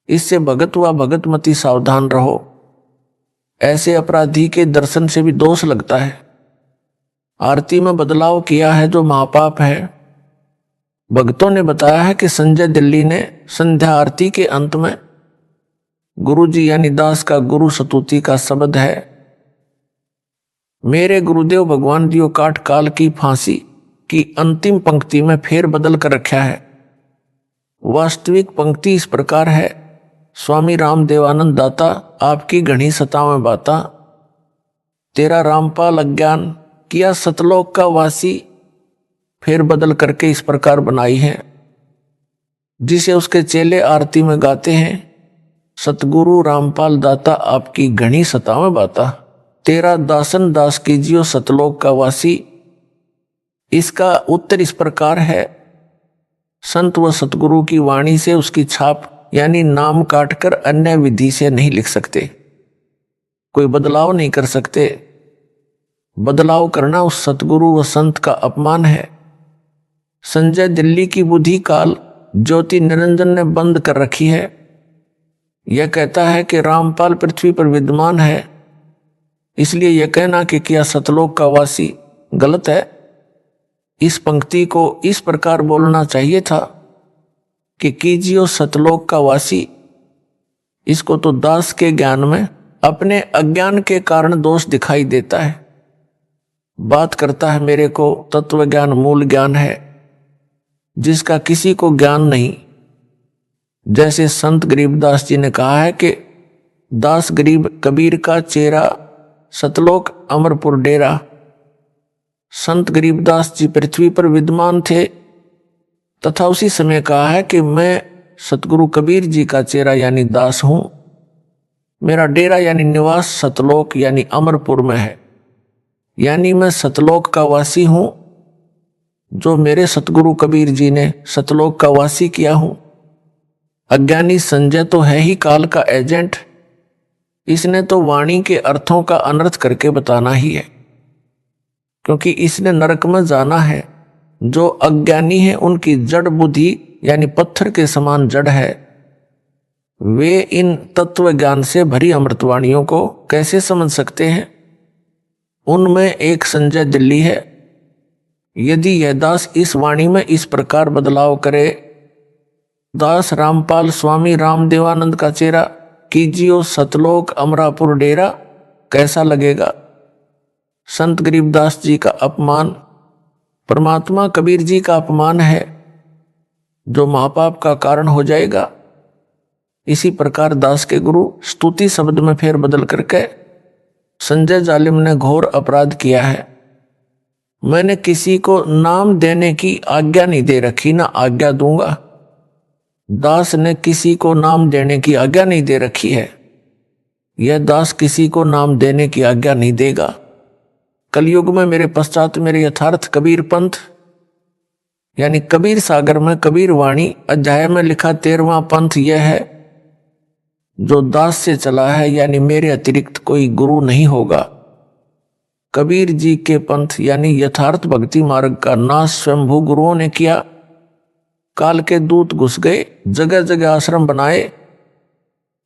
इससे भगत व भगतमती सावधान रहो। ऐसे अपराधी के दर्शन से भी दोष लगता है। आरती में बदलाव किया है जो महापाप है। भक्तों ने बताया है कि संजय दिल्ली ने संध्या आरती के अंत में गुरु जी यानी दास का गुरु स्तुति का शब्द है, मेरे गुरुदेव भगवान दियो काट काल की फांसी की अंतिम पंक्ति में फेर बदल कर रखा है। वास्तविक पंक्ति इस प्रकार है, स्वामी राम देवानंद दाता आपकी घनी सतावें बाता, तेरा रामपाल अज्ञान किया सतलोक का वासी। फेर बदल करके इस प्रकार बनाई है, जिसे उसके चेले आरती में गाते हैं, सतगुरु रामपाल दाता आपकी घनी सतावें बाता, तेरा दासन दास कीजियो सतलोक का वासी। इसका उत्तर इस प्रकार है, संत व सतगुरु की वाणी से उसकी छाप यानी नाम काटकर अन्य विधि से नहीं लिख सकते, कोई बदलाव नहीं कर सकते। बदलाव करना उस सतगुरु व संत का अपमान है। संजय दिल्ली की बुद्धि काल ज्योति निरंजन ने बंद कर रखी है। यह कहता है कि रामपाल पृथ्वी पर विद्यमान है, इसलिए यह कहना कि क्या सतलोक का वासी गलत है। इस पंक्ति को इस प्रकार बोलना चाहिए था कि कीजियो सतलोक का वासी। इसको तो दास के ज्ञान में अपने अज्ञान के कारण दोष दिखाई देता है। बात करता है मेरे को तत्व ज्ञान मूल ज्ञान है, जिसका किसी को ज्ञान नहीं। जैसे संत गरीबदास जी ने कहा है कि दास गरीब कबीर का चेहरा, सतलोक अमरपुर डेरा। संत गरीबदास जी पृथ्वी पर विद्यमान थे तथा उसी समय कहा है कि मैं सतगुरु कबीर जी का चेहरा यानी दास हूं। मेरा डेरा यानी निवास सतलोक यानी अमरपुर में है, यानी मैं सतलोक का वासी हूं, जो मेरे सतगुरु कबीर जी ने सतलोक का वासी किया हूं। अज्ञानी संजय तो है ही काल का एजेंट। इसने तो वाणी के अर्थों का अनर्थ करके बताना ही है, क्योंकि इसने नरक में जाना है। जो अज्ञानी है उनकी जड़ बुद्धि यानी पत्थर के समान जड़ है। वे इन तत्व ज्ञान से भरी अमृतवाणियों को कैसे समझ सकते हैं? उनमें एक संजय दिल्ली है। यदि यह दास इस वाणी में इस प्रकार बदलाव करे, दास रामपाल स्वामी रामदेवानंद का चेहरा कीजियो सतलोक अमरापुर डेरा, कैसा लगेगा? संत गरीबदास जी का अपमान, परमात्मा कबीर जी का अपमान है, जो महापाप का कारण हो जाएगा। इसी प्रकार दास के गुरु स्तुति शब्द में फेर बदल करके संजय जालिम ने घोर अपराध किया है। मैंने किसी को नाम देने की आज्ञा नहीं दे रखी, ना आज्ञा दूंगा। दास ने किसी को नाम देने की आज्ञा नहीं दे रखी है। यह दास किसी को नाम देने की आज्ञा नहीं देगा। कलयुग में मेरे पश्चात मेरे यथार्थ कबीर पंथ यानी कबीर सागर में कबीर वाणी अध्याय में लिखा 13वां पंथ यह है, जो दास से चला है, यानी मेरे अतिरिक्त कोई गुरु नहीं होगा। कबीर जी के पंथ यानी यथार्थ भक्ति मार्ग का नाश स्वयंभू गुरुओं ने किया। काल के दूत घुस गए, जगह जगह आश्रम बनाए।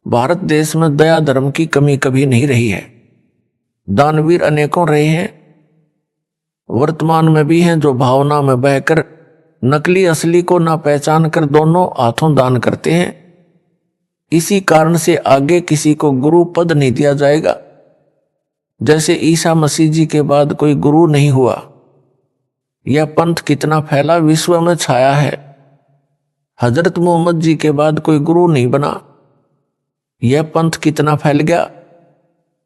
भारत देश में दया धर्म की कमी कभी नहीं रही है। दानवीर अनेकों रहे हैं, वर्तमान में भी हैं, जो भावना में बहकर नकली असली को ना पहचान कर दोनों हाथों दान करते हैं। इसी कारण से आगे किसी को गुरु पद नहीं दिया जाएगा। जैसे ईसा मसीह जी के बाद कोई गुरु नहीं हुआ। यह पंथ कितना फैला, विश्व में छाया है। हजरत मोहम्मद जी के बाद कोई गुरु नहीं बना। यह पंथ कितना फैल गया।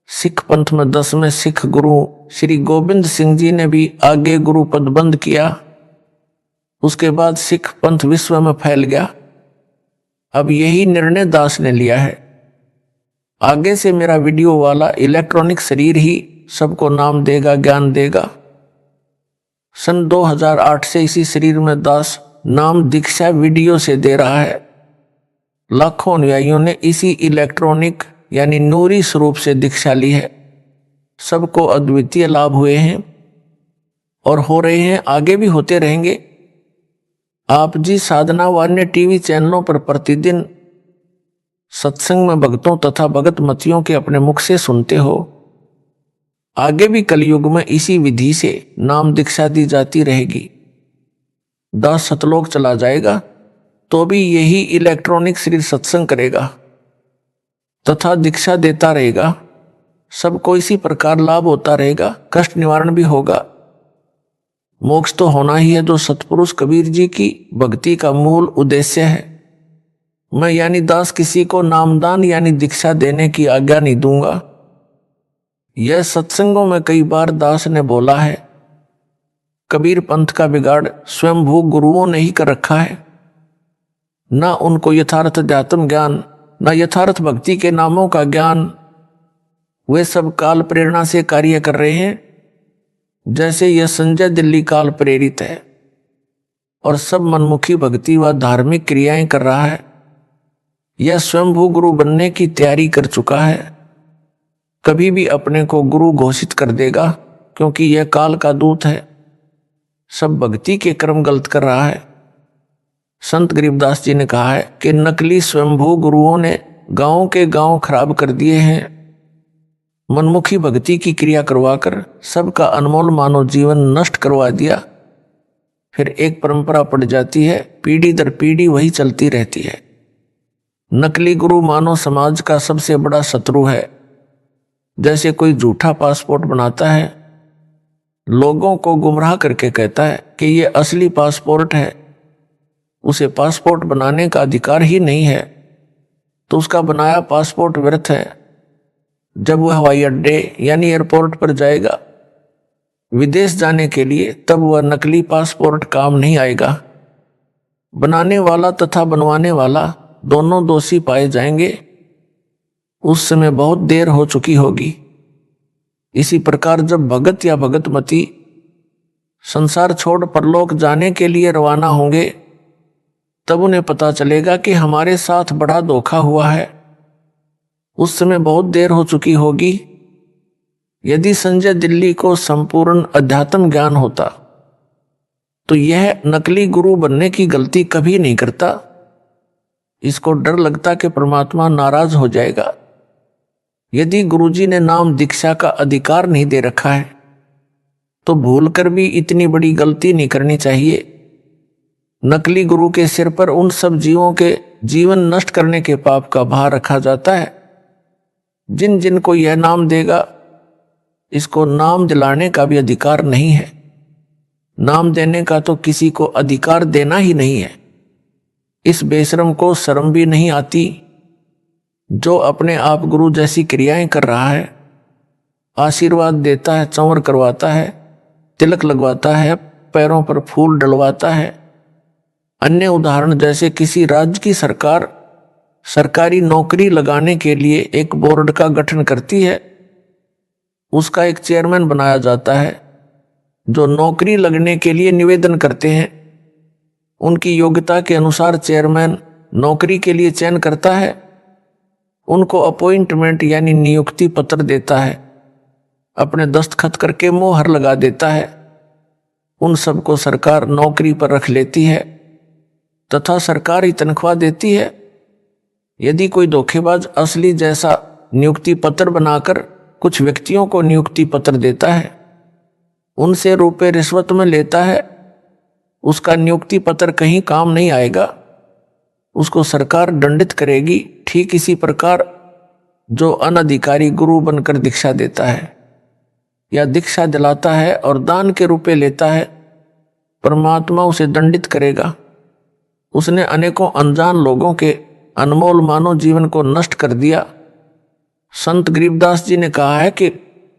सिख पंथ में 10वें सिख गुरु श्री गोविंद सिंह जी ने भी आगे गुरु पद बंद किया। उसके बाद सिख पंथ विश्व में फैल गया। अब यही निर्णय दास ने लिया है। आगे से मेरा वीडियो वाला इलेक्ट्रॉनिक शरीर ही सबको नाम देगा, ज्ञान देगा। सन 2008 से इसी शरीर में दास नाम दीक्षा वीडियो से दे रहा है। लाखों अनुयायियों ने इसी इलेक्ट्रॉनिक यानी नूरी स्वरूप से दीक्षा ली है। सबको अद्वितीय लाभ हुए हैं और हो रहे हैं, आगे भी होते रहेंगे। आप जी साधना व अन्य टीवी चैनलों पर प्रतिदिन सत्संग में भक्तों तथा भगत मतियों के अपने मुख से सुनते हो। आगे भी कलयुग में इसी विधि से नाम दीक्षा दी जाती रहेगी। दास सतलोक चला जाएगा तो भी यही इलेक्ट्रॉनिक शरीर सत्संग करेगा तथा दीक्षा देता रहेगा। सबको इसी प्रकार लाभ होता रहेगा, कष्ट निवारण भी होगा। मोक्ष तो होना ही है, जो सतपुरुष कबीर जी की भक्ति का मूल उद्देश्य है। मैं यानी दास किसी को नामदान यानी दीक्षा देने की आज्ञा नहीं दूंगा। यह सत्संगों में कई बार दास ने बोला है। कबीर पंथ का बिगाड़ स्वयंभू गुरुओं ने ही कर रखा है। ना उनको यथार्थ अध्यात्म ज्ञान, ना यथार्थ भक्ति के नामों का ज्ञान। वे सब काल प्रेरणा से कार्य कर रहे हैं। जैसे यह संजय दिल्ली काल प्रेरित है और सब मनमुखी भक्ति व धार्मिक क्रियाएं कर रहा है। यह स्वयंभू गुरु बनने की तैयारी कर चुका है। कभी भी अपने को गुरु घोषित कर देगा, क्योंकि यह काल का दूत है। सब भक्ति के कर्म गलत कर रहा है। संत गरीबदास जी ने कहा है कि नकली स्वयंभू गुरुओं ने गांव के गांव खराब कर दिए हैं। मनमुखी भक्ति की क्रिया करवाकर सबका अनमोल मानव जीवन नष्ट करवा दिया। फिर एक परंपरा पड़ जाती है, पीढ़ी दर पीढ़ी वही चलती रहती है। नकली गुरु मानव समाज का सबसे बड़ा शत्रु है। जैसे कोई झूठा पासपोर्ट बनाता है, लोगों को गुमराह करके कहता है कि ये असली पासपोर्ट है। उसे पासपोर्ट बनाने का अधिकार ही नहीं है, तो उसका बनाया पासपोर्ट व्यर्थ है। जब वह हवाई अड्डे यानी एयरपोर्ट पर जाएगा विदेश जाने के लिए, तब वह नकली पासपोर्ट काम नहीं आएगा। बनाने वाला तथा बनवाने वाला दोनों दोषी पाए जाएंगे। उस समय बहुत देर हो चुकी होगी। इसी प्रकार जब भगत या भगतमती संसार छोड़ परलोक जाने के लिए रवाना होंगे, तब उन्हें पता चलेगा कि हमारे साथ बड़ा धोखा हुआ है। उस समय बहुत देर हो चुकी होगी। यदि संजय दिल्ली को संपूर्ण अध्यात्म ज्ञान होता तो यह नकली गुरु बनने की गलती कभी नहीं करता। इसको डर लगता कि परमात्मा नाराज हो जाएगा। यदि गुरुजी ने नाम दीक्षा का अधिकार नहीं दे रखा है तो भूलकर भी इतनी बड़ी गलती नहीं करनी चाहिए। नकली गुरु के सिर पर उन सब जीवों के जीवन नष्ट करने के पाप का भार रखा जाता है। जिन जिन को यह नाम देगा, इसको नाम दिलाने का भी अधिकार नहीं है। नाम देने का तो किसी को अधिकार देना ही नहीं है। इस बेशरम को शर्म भी नहीं आती जो अपने आप गुरु जैसी क्रियाएं कर रहा है। आशीर्वाद देता है, चंवर करवाता है, तिलक लगवाता है, पैरों पर फूल डलवाता है। अन्य उदाहरण, जैसे किसी राज्य की सरकार सरकारी नौकरी लगाने के लिए एक बोर्ड का गठन करती है। उसका एक चेयरमैन बनाया जाता है जो नौकरी लगने के लिए निवेदन करते हैं। उनकी योग्यता के अनुसार चेयरमैन नौकरी के लिए चयन करता है उनको अपॉइंटमेंट यानी नियुक्ति पत्र देता है, अपने दस्तखत करके मोहर लगा देता है। उन सबको सरकार नौकरी पर रख लेती है तथा सरकारी तनख्वाह देती है। यदि कोई धोखेबाज असली जैसा नियुक्ति पत्र बनाकर कुछ व्यक्तियों को नियुक्ति पत्र देता है, उनसे रुपए रिश्वत में लेता है, उसका नियुक्ति पत्र कहीं काम नहीं आएगा, उसको सरकार दंडित करेगी। ठीक इसी प्रकार जो अनधिकारी गुरु बनकर दीक्षा देता है या दीक्षा दिलाता है और दान के रुपए लेता है, परमात्मा उसे दंडित करेगा। उसने अनेकों अनजान लोगों के अनमोल मानव जीवन को नष्ट कर दिया। संत गरीबदास जी ने कहा है कि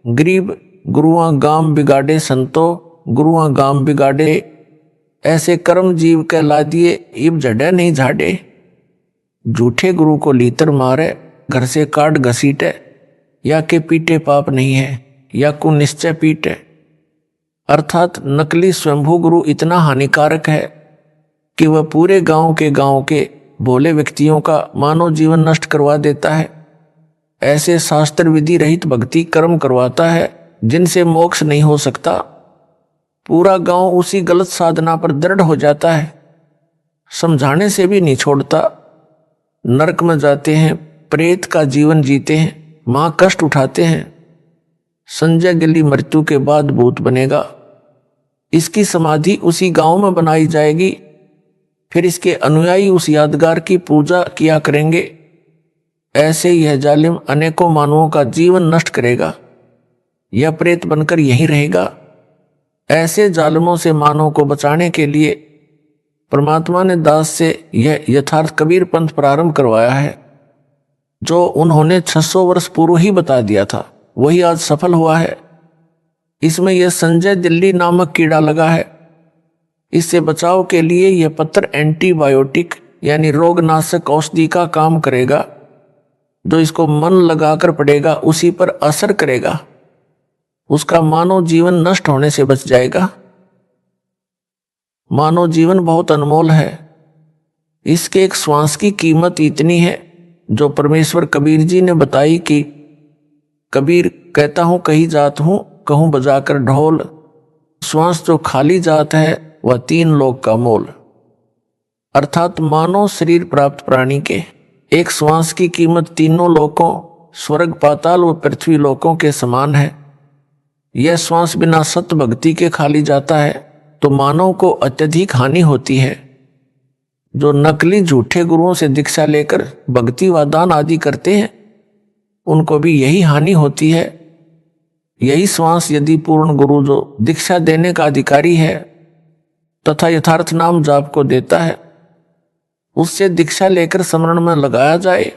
गरीब गुरुआं गाम बिगाड़े संतो, गुरुआं गाम बिगाड़े, ऐसे कर्म जीव कहला दिए इब झड़े नहीं झाड़े। झूठे गुरु को लीतर मारे, घर से काट घसीटे, या के पीटे पाप नहीं है, या को निश्चय पीटे। अर्थात नकली स्वयंभू गुरु इतना हानिकारक है कि वह पूरे गांव के भोले व्यक्तियों का मानव जीवन नष्ट करवा देता है। ऐसे शास्त्र विधि रहित भक्ति कर्म करवाता है जिनसे मोक्ष नहीं हो सकता। पूरा गांव उसी गलत साधना पर दृढ़ हो जाता है, समझाने से भी नहीं छोड़ता। नरक में जाते हैं, प्रेत का जीवन जीते हैं, मां कष्ट उठाते हैं। संजय गिल्ली मृत्यु के बाद भूत बनेगा, इसकी समाधि उसी गांव में बनाई जाएगी। फिर इसके अनुयायी उस यादगार की पूजा किया करेंगे। ऐसे यह जालिम अनेकों मानवों का जीवन नष्ट करेगा। यह प्रेत बनकर यहीं रहेगा। ऐसे जालिमों से मानव को बचाने के लिए परमात्मा ने दास से यह यथार्थ कबीर पंथ प्रारंभ करवाया है, जो उन्होंने 600 वर्ष पूर्व ही बता दिया था, वही आज सफल हुआ है। इसमें यह संजय दिल्ली नामक कीड़ा लगा है। इससे बचाव के लिए यह पत्र एंटीबायोटिक यानी रोगनाशक औषधि का काम करेगा। जो इसको मन लगाकर पड़ेगा उसी पर असर करेगा, उसका मानव जीवन नष्ट होने से बच जाएगा। मानव जीवन बहुत अनमोल है। इसके एक श्वास की कीमत इतनी है जो परमेश्वर कबीर जी ने बताई कि कबीर कहता हूं कहीं जात हूं, कहूं बजाकर ढोल। श्वास जो खाली जात है वह 3 लोक का मोल। अर्थात मानव शरीर प्राप्त प्राणी के एक श्वास की कीमत तीनों लोकों स्वर्ग पाताल व पृथ्वी लोकों के समान है। यह श्वास बिना सत्य भक्ति के खाली जाता है तो मानव को अत्यधिक हानि होती है। जो नकली झूठे गुरुओं से दीक्षा लेकर भक्ति व दान आदि करते हैं उनको भी यही हानि होती है। यही श्वास यदि पूर्ण गुरु जो दीक्षा देने का अधिकारी है तथा यथार्थ नाम जाप को देता है, उससे दीक्षा लेकर स्मरण में लगाया जाए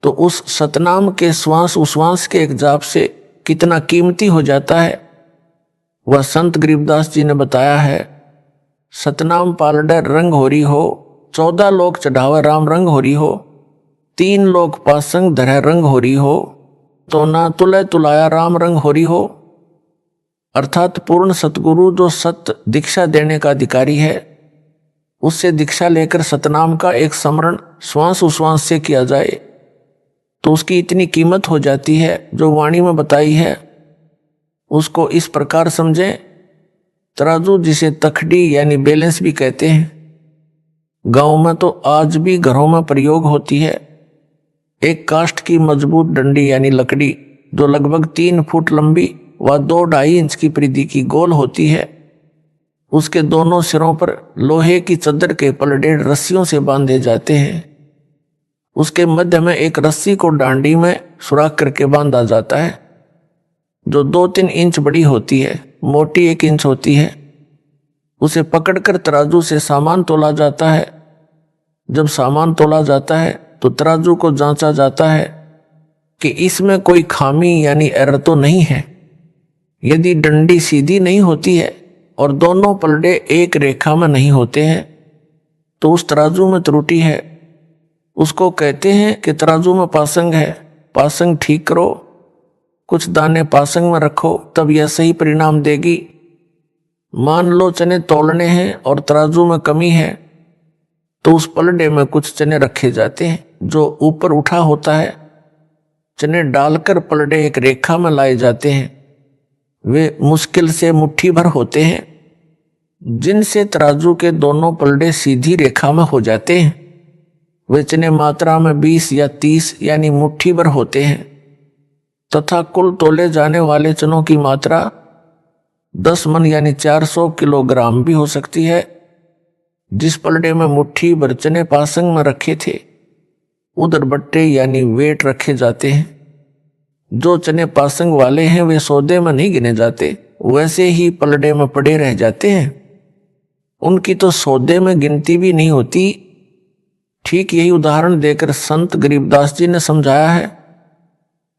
तो उस सतनाम के श्वास उश्वास के एक जाप से कितना कीमती हो जाता है, वह संत गरीबदास जी ने बताया है। सतनाम पालडे रंग होरी हो, 14 लोक चढ़ावा राम रंग होरी हो, 3 लोक पासंग धरे रंग होरी हो, तो ना तुले तुलाया राम रंग होरी हो। अर्थात पूर्ण सतगुरु जो सत्य दीक्षा देने का अधिकारी है, उससे दीक्षा लेकर सतनाम का एक स्मरण श्वास उश्वास से किया जाए तो उसकी इतनी कीमत हो जाती है जो वाणी में बताई है। उसको इस प्रकार समझें, तराजू जिसे तखड़ी यानी बैलेंस भी कहते हैं, गांव में तो आज भी घरों में प्रयोग होती है। एक काष्ठ की मजबूत डंडी यानी लकड़ी जो लगभग 3 फुट लंबी व 2-2.5 इंच की परिधि की गोल होती है, उसके दोनों सिरों पर लोहे की चद्दर के पलड़े रस्सियों से बांधे जाते हैं। उसके मध्य में एक रस्सी को डांडी में सुराख करके बांधा जाता है जो 2-3 इंच बड़ी होती है, मोटी 1 इंच होती है। उसे पकड़कर तराजू से सामान तोला जाता है। जब सामान तोला जाता है तो तराजू को जांचा जाता है कि इसमें कोई खामी यानी एरर तो नहीं है। यदि डंडी सीधी नहीं होती है और दोनों पलड़े एक रेखा में नहीं होते हैं तो उस तराजू में त्रुटि है। उसको कहते हैं कि तराजू में पासंग है, पासंग ठीक करो, कुछ दाने पासंग में रखो, तब यह सही परिणाम देगी। मान लो चने तोलने हैं और तराजू में कमी है तो उस पलड़े में कुछ चने रखे जाते हैं, जो ऊपर उठा होता है, चने डालकर पलड़े एक रेखा में लाए जाते हैं। वे मुश्किल से मुट्ठी भर होते हैं, जिनसे तराजू के दोनों पलड़े सीधी रेखा में हो जाते हैं। वे चने मात्रा में 20 या 30 यानी मुट्ठी भर होते हैं तथा कुल तोले जाने वाले चनों की मात्रा 10 मन यानी 400 किलोग्राम भी हो सकती है। जिस पलड़े में मुट्ठी भर चने पासंग में रखे थे, उधर बट्टे यानी वेट रखे जाते हैं। जो चने पासंग वाले हैं वे सौदे में नहीं गिने जाते, वैसे ही पलड़े में पड़े रह जाते हैं। उनकी तो सौदे में गिनती भी नहीं होती। ठीक यही उदाहरण देकर संत गरीबदास जी ने समझाया है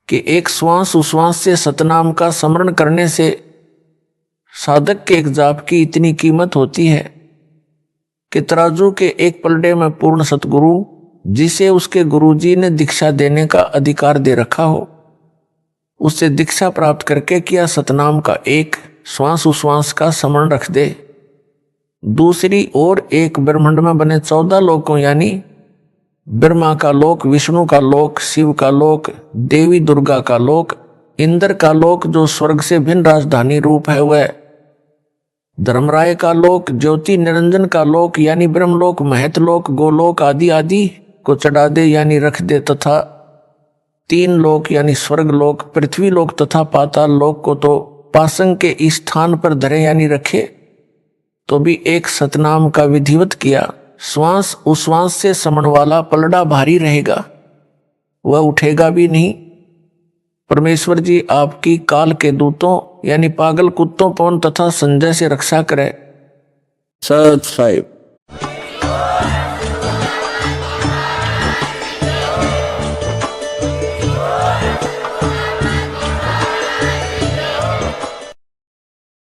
कि एक श्वास उश्वास से सतनाम का स्मरण करने से साधक के एक जाप की इतनी कीमत होती है कि तराजू के एक पलड़े में पूर्ण सतगुरु, जिसे उसके गुरुजी ने दीक्षा देने का अधिकार दे रखा हो, उससे दीक्षा प्राप्त करके किया सतनाम का एक श्वास उश्वास का स्मरण रख दे। दूसरी ओर एक ब्रह्मांड में बने 14 लोकों यानी ब्रह्मा का लोक, विष्णु का लोक, शिव का लोक, देवी दुर्गा का लोक, इंद्र का लोक जो स्वर्ग से भिन्न राजधानी रूप है वह, धर्मराय का लोक, ज्योति निरंजन का लोक यानी ब्रह्मलोक, महतलोक, गोलोक आदि आदि को चढ़ा दे यानी रख दे, तथा 3 लोक यानी स्वर्ग लोक, पृथ्वी लोक तथा पाताल लोक को तो पासंग के इस स्थान पर धरे यानी रखे, तो भी एक सतनाम का विधिवत किया श्वास उश्वास से समण वाला पलड़ा भारी रहेगा, वह उठेगा भी नहीं। परमेश्वर जी आपकी काल के दूतों यानी पागल कुत्तों पवन तथा संजय से रक्षा करे। सत साहिब।